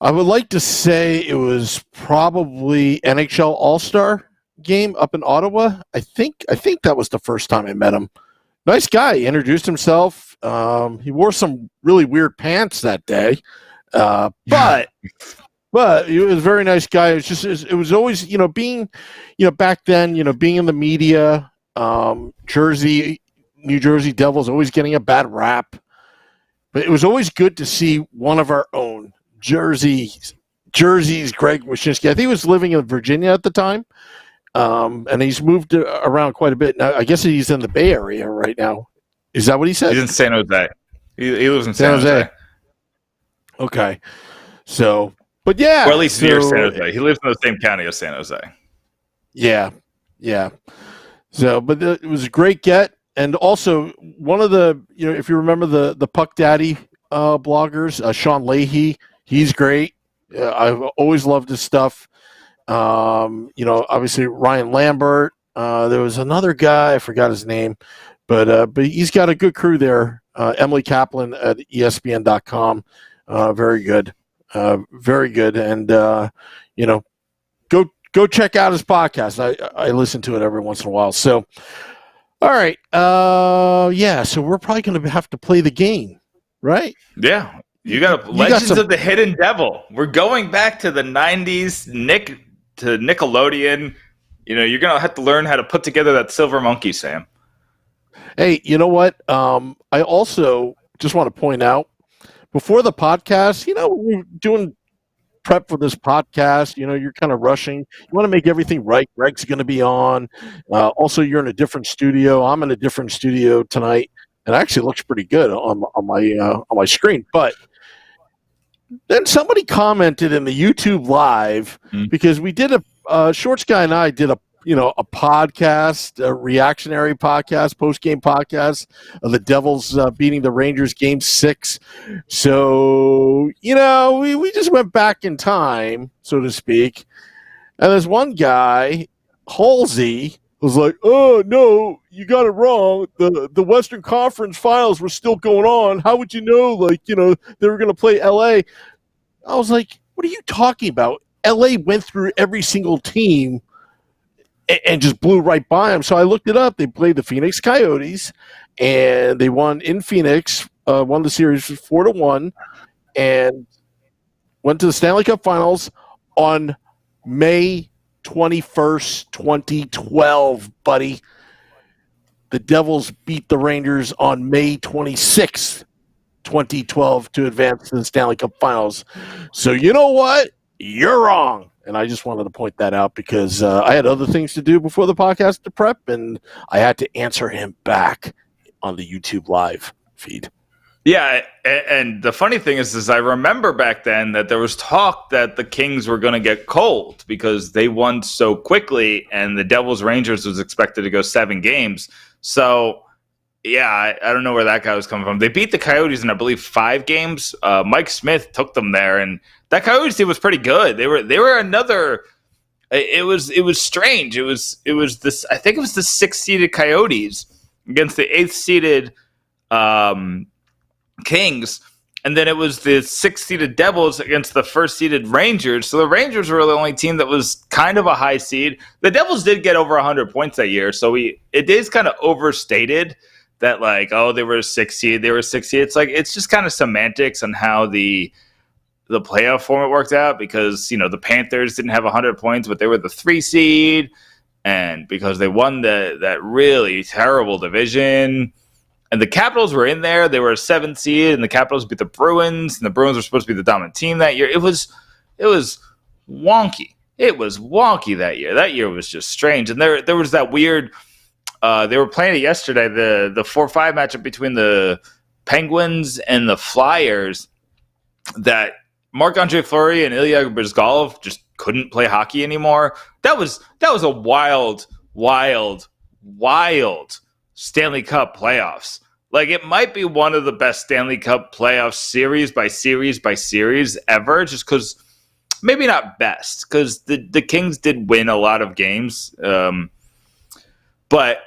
I would like to say it was probably NHL All-Star game up in Ottawa. I think that was the first time I met him. Nice guy. He introduced himself. He wore some really weird pants that day. But he was a very nice guy. It was always, being, back then, being in the media, New Jersey Devils always getting a bad rap, but it was always good to see one of our own Jersey's Greg Wyshynski. I think he was living in Virginia at the time, and he's moved around quite a bit. Now, I guess he's in the Bay Area right now. Is that what he said? He's in San Jose. He lives in San Jose. Okay, so, but yeah, or at least near San Jose. He lives in the same county as San Jose. Yeah. So, but it was a great get. And also, one of the, if you remember the Puck Daddy bloggers, Sean Leahy, he's great. I've always loved his stuff. Obviously Ryan Lambert. There was another guy, I forgot his name, but he's got a good crew there. Emily Kaplan at ESPN.com. Very good. Very good. And, go check out his podcast. I listen to it every once in a while. So, all right. So we're probably going to have to play the game, right? Yeah. You got Legends of the Hidden Devil. We're going back to the 90s, to Nickelodeon. You're going to have to learn how to put together that silver monkey, Sam. Hey, you know what? I also just want to point out, before the podcast, we're doing prep for this podcast, you're kind of rushing. You want to make everything right. Greg's going to be on. Also, you're in a different studio. I'm in a different studio tonight. It actually looks pretty good on my screen. But then somebody commented in the YouTube live, because we did Shorts Guy and I did a a podcast, a reactionary podcast, post-game podcast of the Devils beating the Rangers Game 6. So, we just went back in time, so to speak. And there's one guy, Halsey, was like, "Oh, no, you got it wrong. The Western Conference Finals were still going on. How would you know, they were going to play L.A.?" I was like, "What are you talking about? L.A. went through every single team and just blew right by them." So I looked it up. They played the Phoenix Coyotes, and they won in Phoenix, won the series 4-1, and went to the Stanley Cup Finals on May 21st, 2012, buddy. The Devils beat the Rangers on May 26th, 2012 to advance to the Stanley Cup Finals. So you know what? You're wrong. And I just wanted to point that out because I had other things to do before the podcast to prep, and I had to answer him back on the YouTube live feed. Yeah, and the funny thing is I remember back then that there was talk that the Kings were going to get cold because they won so quickly, and the Devils Rangers was expected to go 7 games. So, yeah, I don't know where that guy was coming from. They beat the Coyotes in, I believe, 5 games. Mike Smith took them there, and that Coyotes team was pretty good. They were another. It was strange. It was this. I think it was the 6th-seeded Coyotes against the 8th-seeded Kings, and then it was the 6th-seeded Devils against the 1st-seeded Rangers. So the Rangers were the only team that was kind of a high seed. The Devils did get over 100 points that year, so it is kind of overstated that they were a 6th seed, they were a 6th seed. It's just kind of semantics on how the playoff format worked out because the Panthers didn't have 100 points, but they were the 3 seed, and because they won that really terrible division. And the Capitals were in there. They were a 7th seed, and the Capitals beat the Bruins, and the Bruins were supposed to be the dominant team that year. It was wonky. It was wonky that year. That year was just strange. And there was that weird they were playing it yesterday, the 4-5 matchup between the Penguins and the Flyers, that Marc-Andre Fleury and Ilya Bryzgalov just couldn't play hockey anymore. That was a wild Stanley Cup playoffs. It might be one of the best Stanley Cup playoff series by series ever, just because, maybe not best, because the Kings did win a lot of games. But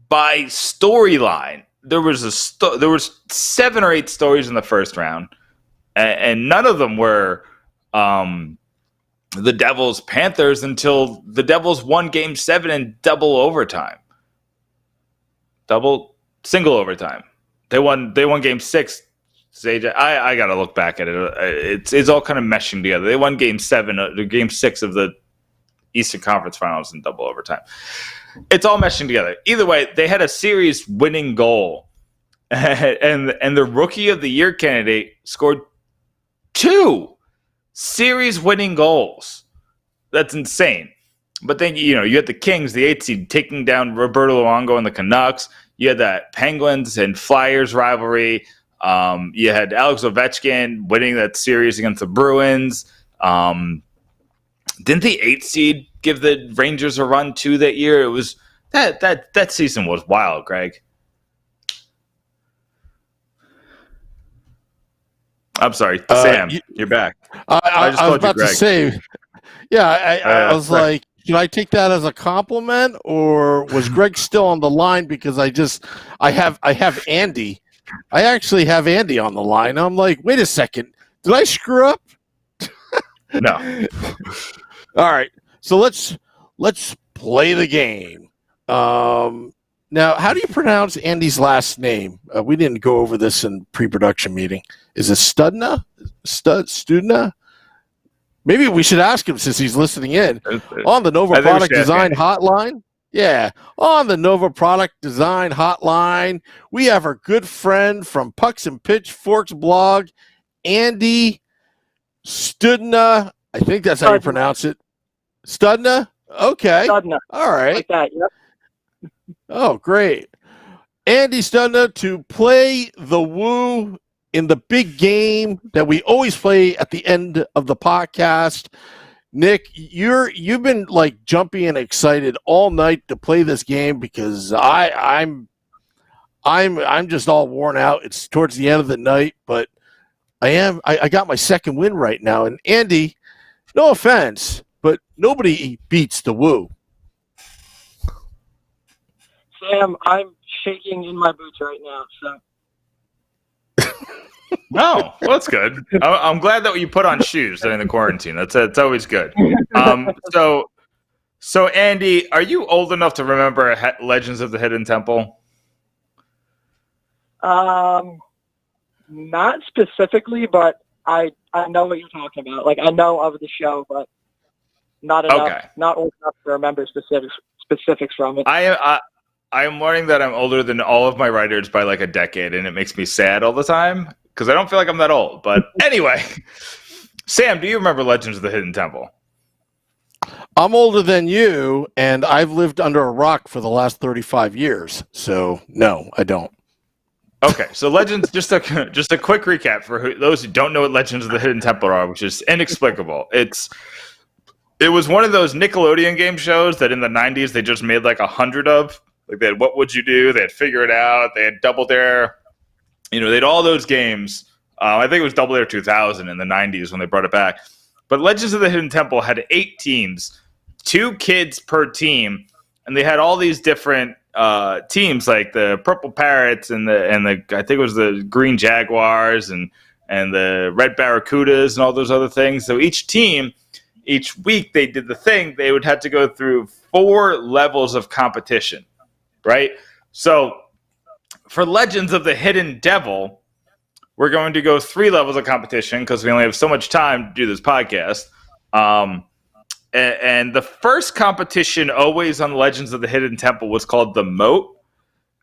by storyline, there was 7 or 8 stories in the first round, and none of them were the Devils Panthers until the Devils won Game 7 in double overtime. Single overtime. They won Game 6. I gotta look back at it. It's all kind of meshing together. They won Game 7, Game 6 of the Eastern Conference Finals in double overtime. It's all meshing together. Either way, they had a series winning goal, and the Rookie of the Year candidate scored 2 series winning goals. That's insane. But then, you had the Kings, the 8th seed, taking down Roberto Luongo and the Canucks. You had that Penguins and Flyers rivalry. You had Alex Ovechkin winning that series against the Bruins. Didn't the 8th seed give the Rangers a run too that year? It was that season was wild, Greg. I'm sorry, Sam. You're back. I was about to say, yeah. I was like, should I take that as a compliment, or was Greg still on the line? Because I have Andy. I actually have Andy on the line. I'm like, wait a second, did I screw up? No. All right, so let's play the game. Now, how do you pronounce Andy's last name? We didn't go over this in pre-production meeting. Is it Studna? Studna? Maybe we should ask him since he's listening in. On the Nova Product Design Hotline. Yeah, on the Nova Product Design Hotline, we have our good friend from Pucks and Pitchforks blog, Andy Studna. I think that's how you pronounce it. Studna? Okay. Studna. All right. Like that, yep. Oh, great. Andy Studna to play the Woo in the big game that we always play at the end of the podcast. Nick, you've been like jumpy and excited all night to play this game because I'm just all worn out. It's towards the end of the night, but I got my second win right now. And Andy, no offense, but nobody beats the Woo. Sam, I'm shaking in my boots right now. So. No, well, that's good. I'm glad that you put on shoes during the quarantine. That's always good. So Andy, are you old enough to remember Legends of the Hidden Temple? Not specifically, but I know what you're talking about. Like I know of the show, but not enough. Okay. Not old enough to remember specifics from it. I am learning that I'm older than all of my writers by like a decade, and it makes me sad all the time because I don't feel like I'm that old. But anyway, Sam, do you remember Legends of the Hidden Temple? I'm older than you, and I've lived under a rock for the last 35 years. So no, I don't. Okay, so Legends, just a quick recap for those who don't know what Legends of the Hidden Temple are, which is inexplicable. It was one of those Nickelodeon game shows that in the 90s they just made like 100 of. Like they had What Would You Do? They had Figure It Out. They had Double Dare. They had all those games. I think it was Double Dare 2000 in the 90s when they brought it back. But Legends of the Hidden Temple had 8 teams, 2 kids per team, and they had all these different teams like the Purple Parrots and the I think it was the Green Jaguars and the Red Barracudas and all those other things. So each team, each week they did the thing, they would have to go through 4 levels of competition, right? So for Legends of the Hidden Devil, we're going to go 3 levels of competition because we only have so much time to do this podcast. And the first competition always on Legends of the Hidden Temple was called the Moat.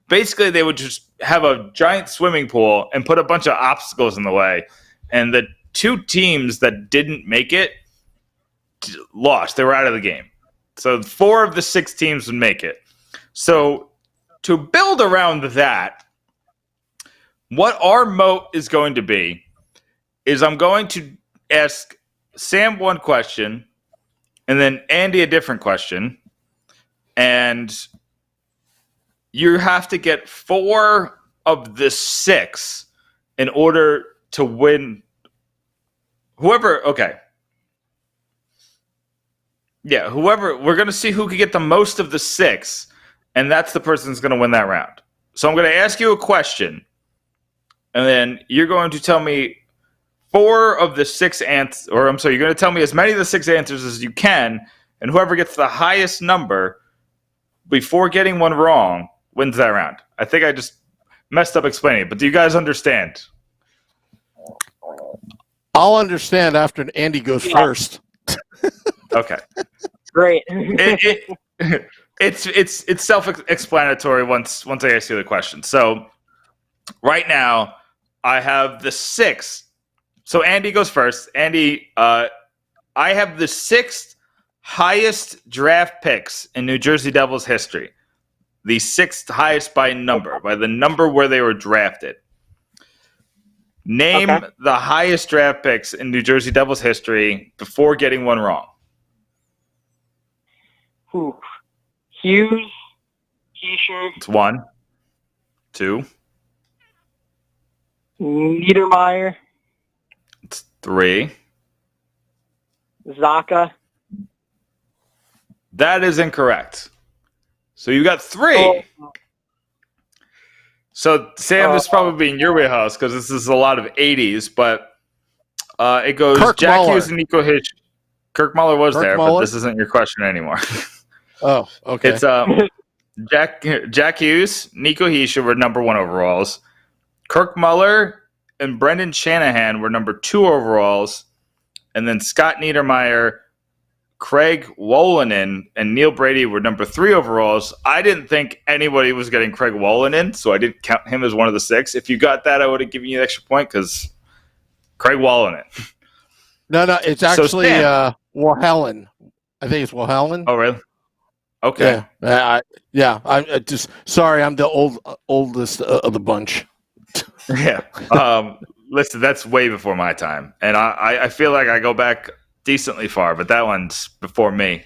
Basically, they would just have a giant swimming pool and put a bunch of obstacles in the way. And the 2 teams that didn't make it lost. They were out of the game. So 4 of the 6 teams would make it. So to build around that, what our moat is going to be is I'm going to ask Sam one question and then Andy a different question. And you have to get 4 of the 6 in order to win. Whoever, we're going to see who can get the most of the 6, and that's the person that's going to win that round. So I'm going to ask you a question, and then you're going to tell me 4 of the 6 answers, you're going to tell me as many of the 6 answers as you can, and whoever gets the highest number before getting one wrong wins that round. I think I just messed up explaining it, but do you guys understand? I'll understand after Andy goes first. Okay. Great. It's self-explanatory once I ask you the question. So right now I have the 6. So Andy goes first. Andy, I have the 6th highest draft picks in New Jersey Devils history. The 6th highest by number, by the number where they were drafted. Name the highest draft picks in New Jersey Devils history before getting one wrong. Ooh. Hughes, Heischer. It's 1, 2. Niedermeyer. It's 3. Zaka. That is incorrect. So you got 3. Oh. So Sam, this is probably in your wheelhouse because this is a lot of 80s, but it goes Kirk Jack Muller. Hughes and Nico Hitch. Kirk Muller was Kirk there, Muller? but this isn't your question anymore. Oh, okay. It's Jack Hughes, Nico Hischier were number 1 overalls. Kirk Muller and Brendan Shanahan were number 2 overalls. And then Scott Niedermeyer, Craig Wolanin, and Neil Brady were number 3 overalls. I didn't think anybody was getting Craig Wolanin, so I didn't count him as one of the 6. If you got that, I would have given you an extra point because Craig Wolanin. No, it's actually Walhellen. I think it's Walhellen. Oh, really? Okay. I just sorry. I'm the oldest of the bunch. Yeah. Listen, that's way before my time, and I feel like I go back decently far, but that one's before me.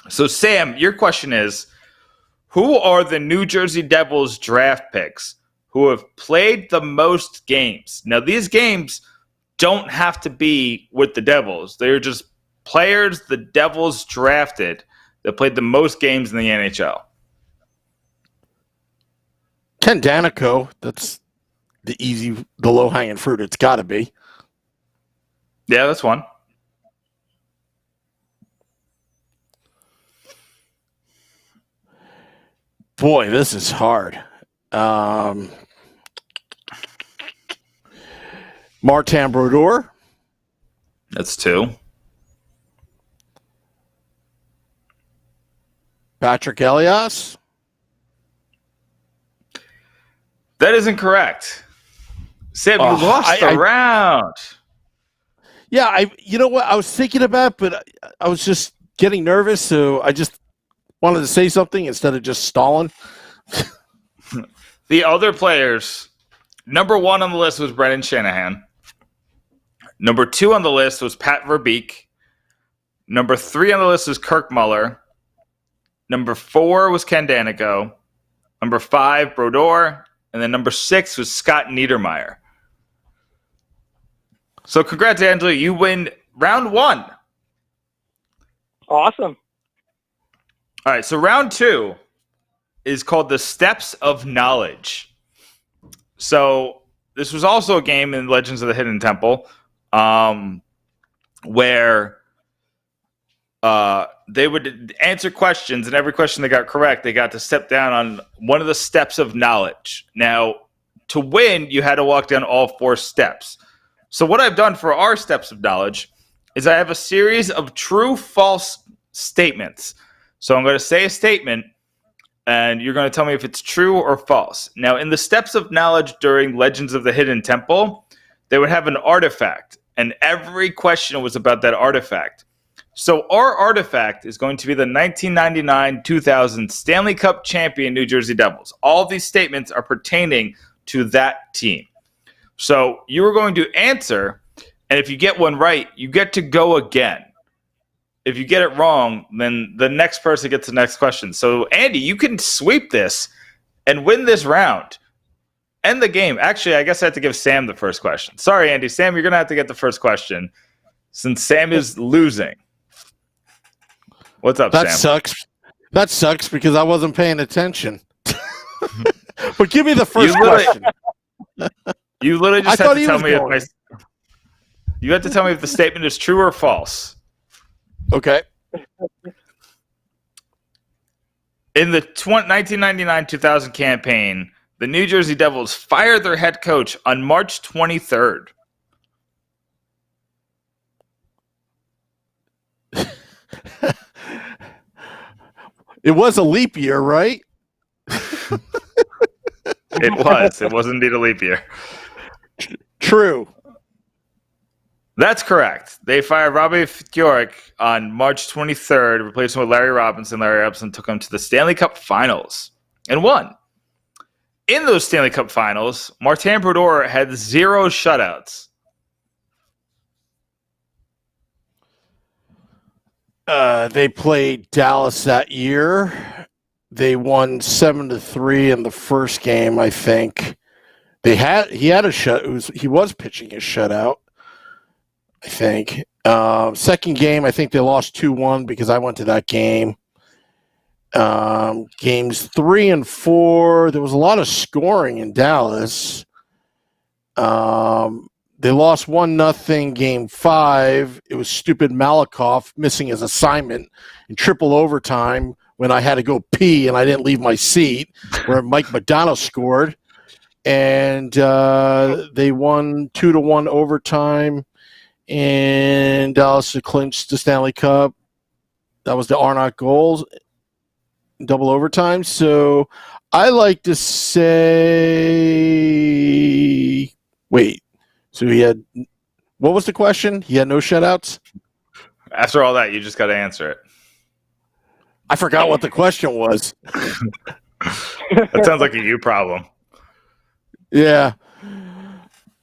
So Sam, your question is, who are the New Jersey Devils draft picks who have played the most games? Now, these games don't have to be with the Devils. They're just players the Devils drafted that played the most games in the NHL. Ken Danico, that's the low-hanging fruit. It's got to be. Yeah, that's one. Boy, this is hard. Martin Brodeur. That's two. Patrick Elias. That isn't correct. Sam, you lost the round. Yeah, you know what I was thinking about, but I was just getting nervous, so I just wanted to say something instead of just stalling. The other players, number 1 on the list was Brendan Shanahan. Number 2 on the list was Pat Verbeek. Number 3 on the list was Kirk Muller. Number 4 was Ken Danico. Number 5, Brodeur. And then number 6 was Scott Niedermayer. So congrats, Angela. You win round 1. Awesome. All right, so round 2 is called the Steps of Knowledge. So this was also a game in Legends of the Hidden Temple where they would answer questions, and every question they got correct, they got to step down on one of the steps of knowledge. Now, to win, you had to walk down all 4 steps. So what I've done for our steps of knowledge is I have a series of true-false statements. So I'm going to say a statement, and you're going to tell me if it's true or false. Now, in the steps of knowledge during Legends of the Hidden Temple, they would have an artifact, and every question was about that artifact. So our artifact is going to be the 1999-2000 Stanley Cup champion New Jersey Devils. All of these statements are pertaining to that team. So you are going to answer, and if you get one right, you get to go again. If you get it wrong, then the next person gets the next question. So, Andy, you can sweep this and win this round. End the game. Actually, I guess I have to give Sam the first question. Sorry, Andy. Sam, you're going to have to get the first question since Sam is losing. What's up, Sam? That sucks because I wasn't paying attention. But give me the first question. You literally just have to tell me you have to tell me if the statement is true or false. Okay. In the 1999-2000 campaign, the New Jersey Devils fired their head coach on March 23rd. It was a leap year, right? It was. It was indeed a leap year. True. That's correct. They fired Robbie Fjorik on March 23rd, replaced him with Larry Robinson. Larry Robinson took him to the Stanley Cup Finals and won. In those Stanley Cup Finals, Martin Brodeur had 0 shutouts. They played Dallas that year. They won 7-3 in the first game, I think. He was pitching a shutout, I think. Second game, I think they lost 2-1 because I went to that game. Games 3 and 4, there was a lot of scoring in Dallas. They lost 1-0 game 5. It was stupid Malakoff missing his assignment in triple overtime when I had to go pee and I didn't leave my seat, where Mike Madonna scored. And they won 2-1 overtime, and Dallas clinched the Stanley Cup. That was the Arnott goals, double overtime. So I like to say, wait. So he had, what was the question? He had no shutouts? After all that, you just got to answer it. I forgot what the question was. That sounds like a you problem. Yeah.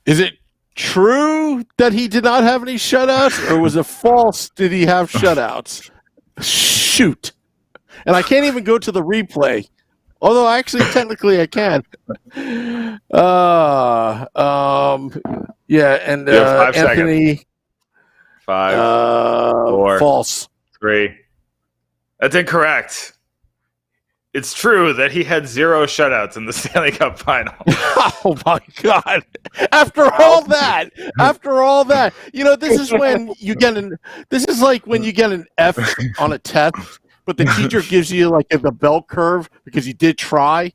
Is it true that he did not have any shutouts, or was it false? Did he have shutouts? Shoot. And I can't even go to the replay. Although actually technically I can. Yeah, and You have 5 Anthony seconds. 5, 4, false. 3. That's incorrect. It's true that he had 0 shutouts in the Stanley Cup final. Oh my God. After all that, this is when you get this is like when you get an F on a test, but the teacher gives you like the bell curve because you did try.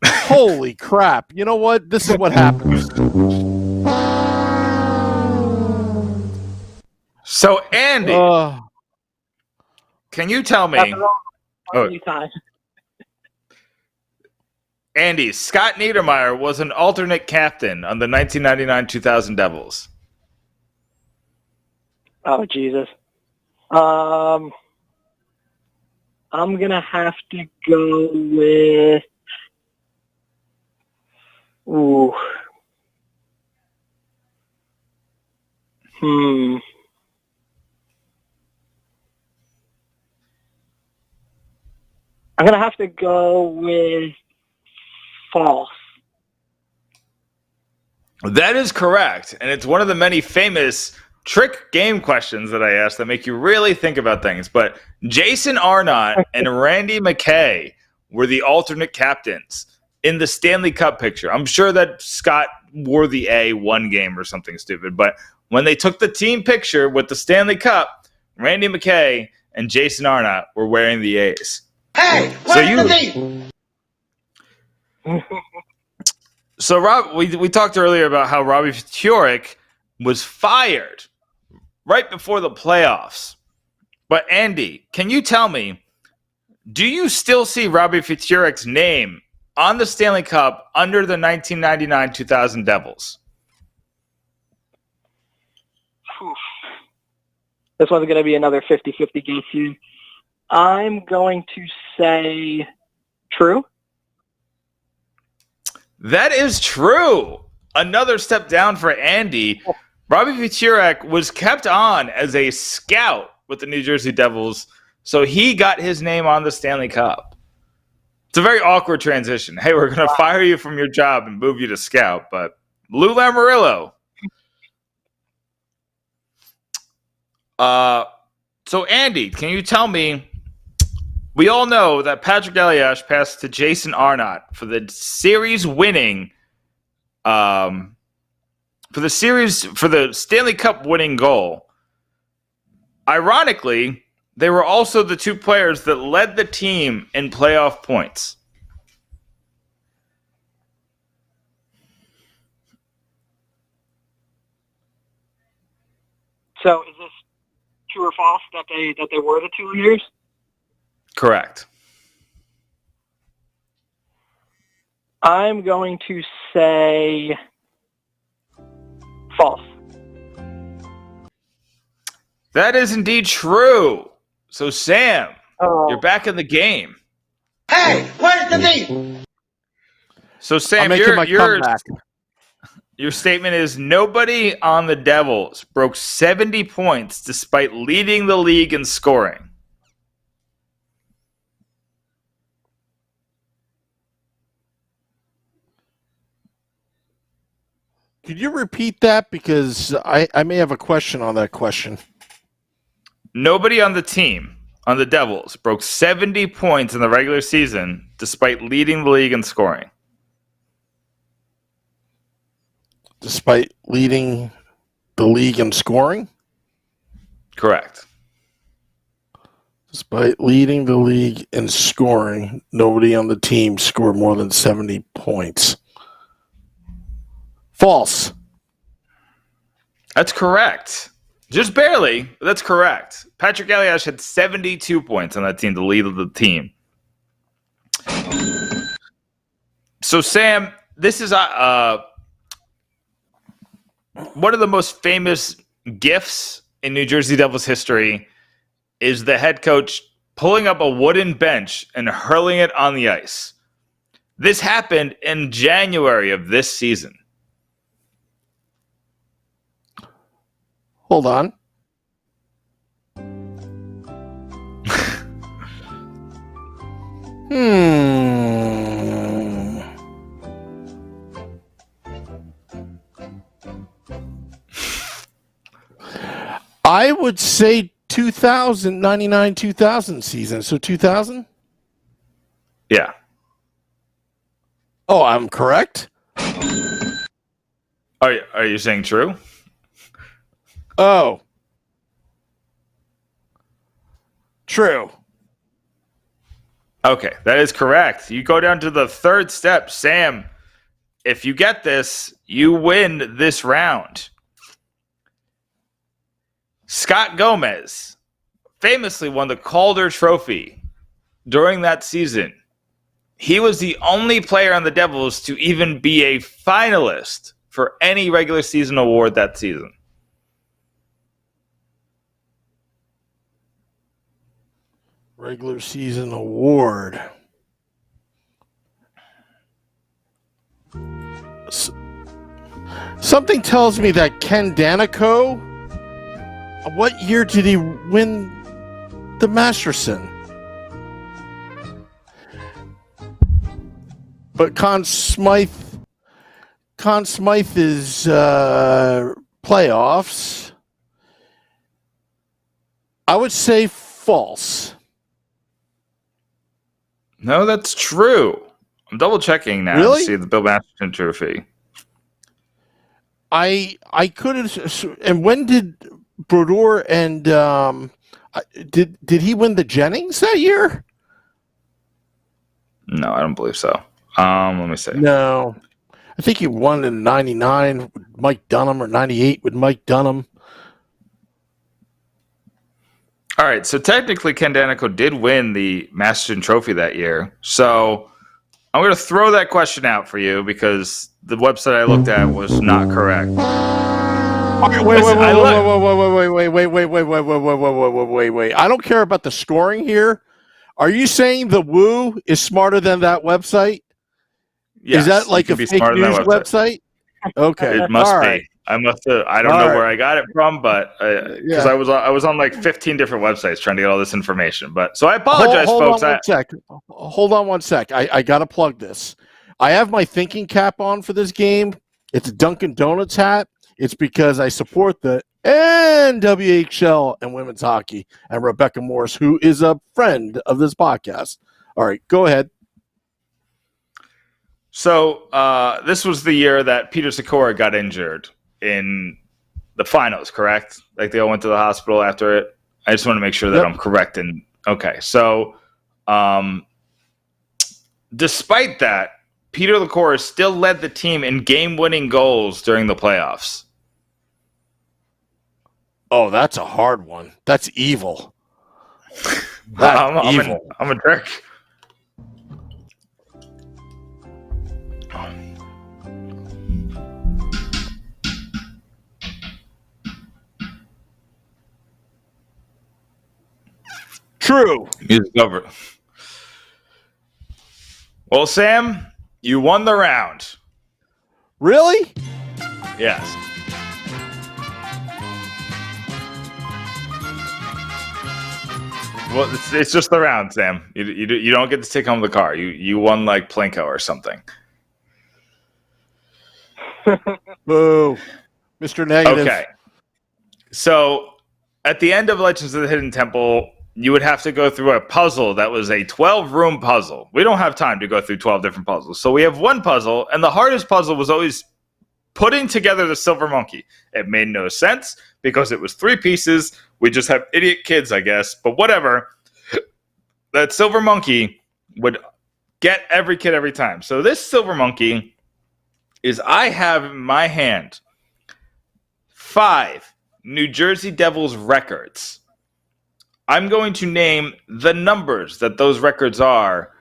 Holy crap. You know what? This is what happens. So, Andy, can you tell me? Andy, Scott Niedermayer was an alternate captain on the 1999-2000 Devils. Oh, Jesus. I'm going to have to go with... Ooh. I'm going to have to go with false. That is correct, and it's one of the many famous trick game questions that I ask that make you really think about things. But Jason Arnott and Randy McKay were the alternate captains in the Stanley Cup picture. I'm sure that Scott wore the A one game or something stupid, but when they took the team picture with the Stanley Cup, Randy McKay and Jason Arnott were wearing the A's. Hey, where's the D? So, Rob, we talked earlier about how Robbie Ftorek was fired right before the playoffs. But, Andy, can you tell me, do you still see Robbie Ftorek's name on the Stanley Cup under the 1999-2000 Devils? This one's going to be another 50-50 guess here. I'm going to say true. That is true. Another step down for Andy. Robbie Ftorek was kept on as a scout with the New Jersey Devils, so he got his name on the Stanley Cup. It's a very awkward transition. Hey, we're going to fire you from your job and move you to scout, but Lou Lamoriello. So, Andy, can you tell me, we all know that Patrick Elias passed to Jason Arnott for the series winning, for the Stanley Cup winning goal. Ironically, they were also the two players that led the team in playoff points. So is this true or false that they were the two leaders? Correct. I'm going to say false. That is indeed true. So, Sam, you're back in the game. Hey, where's the D? So, Sam, your statement is nobody on the Devils broke 70 points despite leading the league in scoring. Could you repeat that? Because I may have a question on that question. Nobody on the team, on the Devils, broke 70 points in the regular season despite leading the league in scoring. Despite leading the league in scoring? Correct. Despite leading the league in scoring, nobody on the team scored more than 70 points. False. That's correct. Just barely, but that's correct. Patrick Elias had 72 points on that team to lead the team. So, Sam, this is one of the most famous gifs in New Jersey Devils history is the head coach pulling up a wooden bench and hurling it on the ice. This happened in January of this season. Hold on. I would say 2000 season. So 2000? Yeah. Oh, I'm correct? Are you saying true? Oh. True. Okay, that is correct. You go down to the third step. Sam, if you get this, you win this round. Scott Gomez famously won the Calder Trophy during that season. He was the only player on the Devils to even be a finalist for any regular season award that season. Regular season award. Something tells me that Ken Danico, what year did he win the Masterson? But Conn Smythe is playoffs. I would say false. No, that's true. I'm double checking now Really? to see the Bill Masterton Trophy. I couldn't. And when did Brodeur and did he win the Jennings that year? No, I don't believe so. Let me see. No, I think he won in '99 with Mike Dunham or '98 with Mike Dunham. All right, so technically Ken Danico did win the Masterton Trophy that year. So I'm going to throw that question out for you because the website I looked at was not correct. Wait. I don't care about the scoring here. Are you saying the Woo is smarter than that website? Yes, is that like a fake news website? Okay. It must be. Right. I must have. I don't know where I got it from, but because I was on like 15 different websites trying to get all this information. But so I apologize, folks. Hold on one sec. I got to plug this. I have my thinking cap on for this game. It's a Dunkin' Donuts hat. It's because I support the NWHL and women's hockey and Rebecca Morris, who is a friend of this podcast. All right, go ahead. So this was the year that Peter Sikora got injured in the finals, correct? Like they all went to the hospital after it. I just want to make sure that I'm correct. And okay, so despite that, Peter Sikora still led the team in game-winning goals during the playoffs. Oh, that's a hard one. That's evil. That's evil. I'm a jerk. True. Music over. Well, Sam, you won the round. Really? Yes. Well, it's just the round, Sam. You don't get to take home the car. You won like Plinko or something. Boo. Mr. Negative. Okay. So at the end of Legends of the Hidden Temple, you would have to go through a puzzle that was a 12-room puzzle. We don't have time to go through 12 different puzzles. So we have one puzzle, and the hardest puzzle was always putting together the silver monkey. It made no sense because it was 3 pieces. We just have idiot kids, I guess. But whatever. That silver monkey would get every kid every time. So this silver monkey is I have in my hand 5 New Jersey Devils records. I'm going to name the numbers that those records are,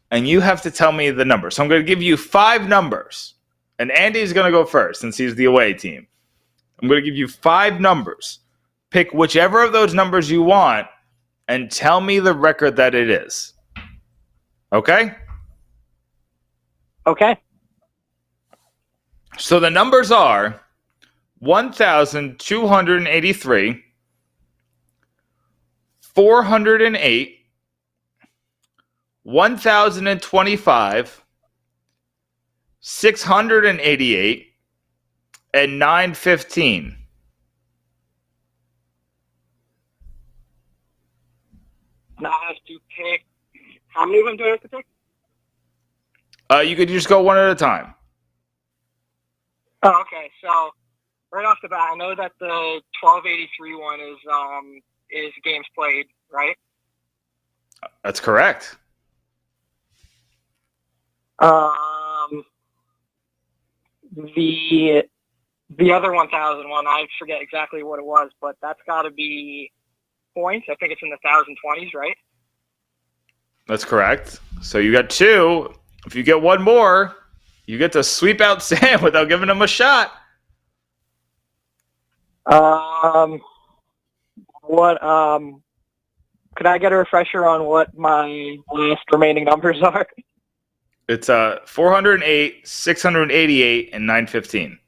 and you have to tell me the numbers. So I'm going to give you 5 numbers, and Andy's going to go first since he's the away team. I'm going to give you 5 numbers. Pick whichever of those numbers you want, and tell me the record that it is. Okay? Okay. So the numbers are 1,283, 408, 1,025, 688, and 915. Now I have to pick. How many of them do I have to pick? You could just go one at a time. Oh, okay. So right off the bat, I know that the 1283 one is games played, right? That's correct. The other 1,001, I forget exactly what it was, but that's got to be points. I think it's in the 1020s, right? That's correct. So you got 2. If you get one more, you get to sweep out Sam without giving him a shot. Could I get a refresher on what my last remaining numbers are? It's 408, 688, and 915.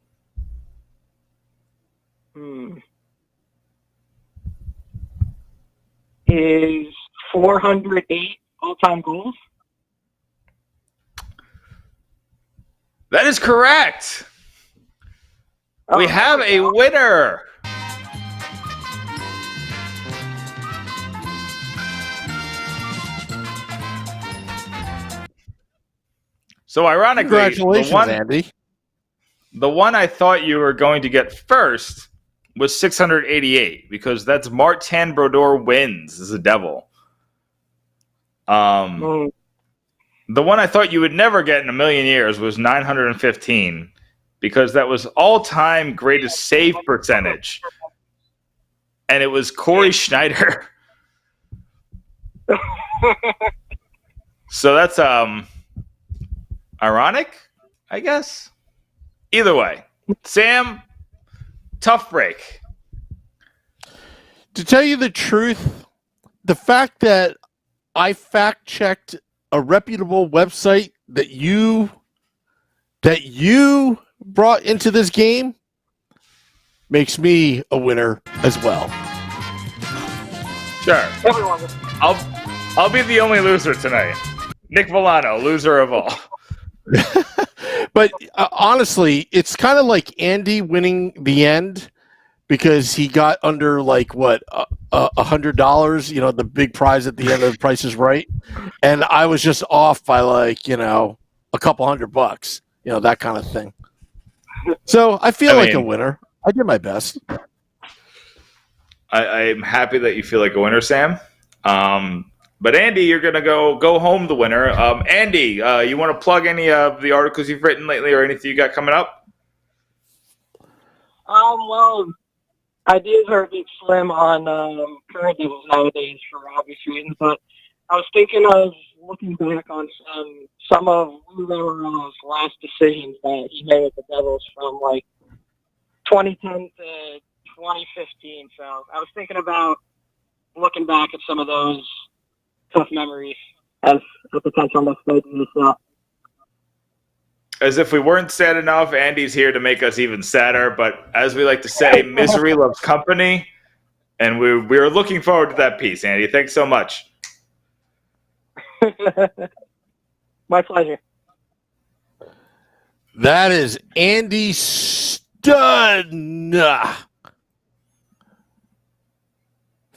Is 408 all-time goals? That is correct. We have a winner. So ironically, congratulations, Andy. The one I thought you were going to get first was 688 because that's Martin Brodeur wins as a Devil. The one I thought you would never get in a million years was 915 because that was all-time greatest save percentage. And it was Corey Schneider. So that's ironic, I guess. Either way, Sam, tough break. To tell you the truth, the fact that I fact-checked a reputable website that you brought into this game makes me a winner as well. Sure. I'll be the only loser tonight. Nick Villano, loser of all. But honestly, it's kind of like Andy winning the end because he got under like what $100, the big prize at the end of The Price is Right, and I was just off by like a couple $100, that kind of thing. So I feel like a winner. I did my best. I'm happy that you feel like a winner, Sam. But Andy, you're gonna go home the winner. Andy, you want to plug any of the articles you've written lately, or anything you got coming up? Well, ideas are a bit slim on current Devils nowadays for obvious reasons, but I was thinking of looking back on some of Lou Lamoriello's last decisions that he made with the Devils from like 2010 to 2015. So I was thinking about looking back at some of those tough memories as a potential next stage of this. As if we weren't sad enough, Andy's here to make us even sadder. But as we like to say, misery loves company, and we're looking forward to that piece, Andy. Thanks so much. My pleasure. That is Andy Stud.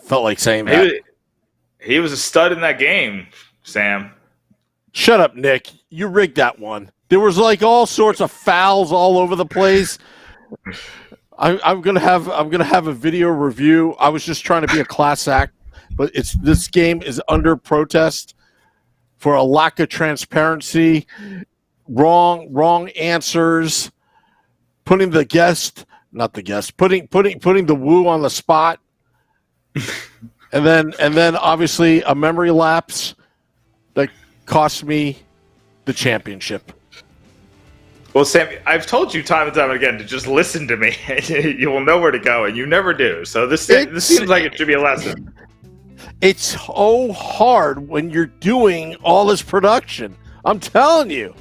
Felt like saying that. He was a stud in that game, Sam. Shut up, Nick. You rigged that one. There was like all sorts of fouls all over the place. I'm gonna have a video review. I was just trying to be a class act, but this game is under protest for a lack of transparency, wrong answers, putting the Woo on the spot. And then obviously a memory lapse that cost me the championship. Well, Sam, I've told you time and time again to just listen to me. You will know where to go, and you never do. So this seems like it should be a lesson. It's so hard when you're doing all this production. I'm telling you,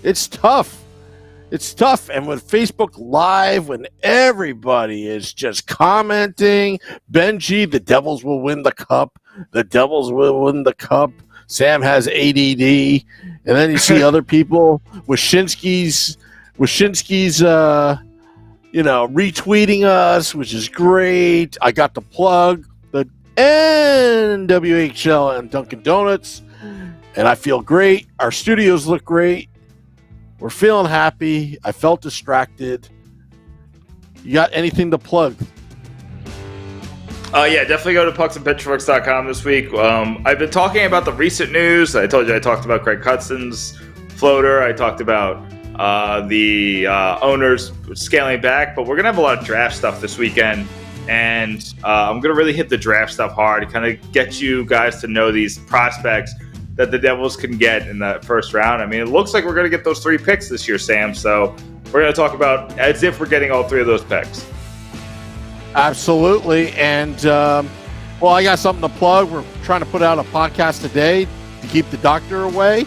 it's tough. it's tough. And with Facebook Live, when everybody is just commenting, Benji, the Devils will win the cup. The Devils will win the cup. Sam has ADD. And then you see other people, Wyshynski's retweeting us, which is great. I got the plug, the NWHL and Dunkin' Donuts, and I feel great. Our studios look great. We're feeling happy. I felt distracted. You got anything to plug? Yeah, definitely go to pucksandpitchforks.com this week. I've been talking about the recent news. I told you I talked about Craig Hudson's floater. I talked about the owners scaling back, but we're going to have a lot of draft stuff this weekend. And I'm going to really hit the draft stuff hard, kind of get you guys to know these prospects that the Devils can get in the first round. I mean, it looks like we're going to get those 3 picks this year, Sam. So we're going to talk about as if we're getting all 3 of those picks. Absolutely. And, I got something to plug. We're trying to put out a podcast today to keep the doctor away.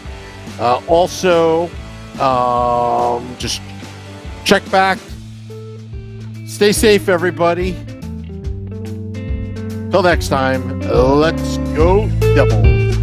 Also, just check back. Stay safe, everybody. Till next time, let's go Devils.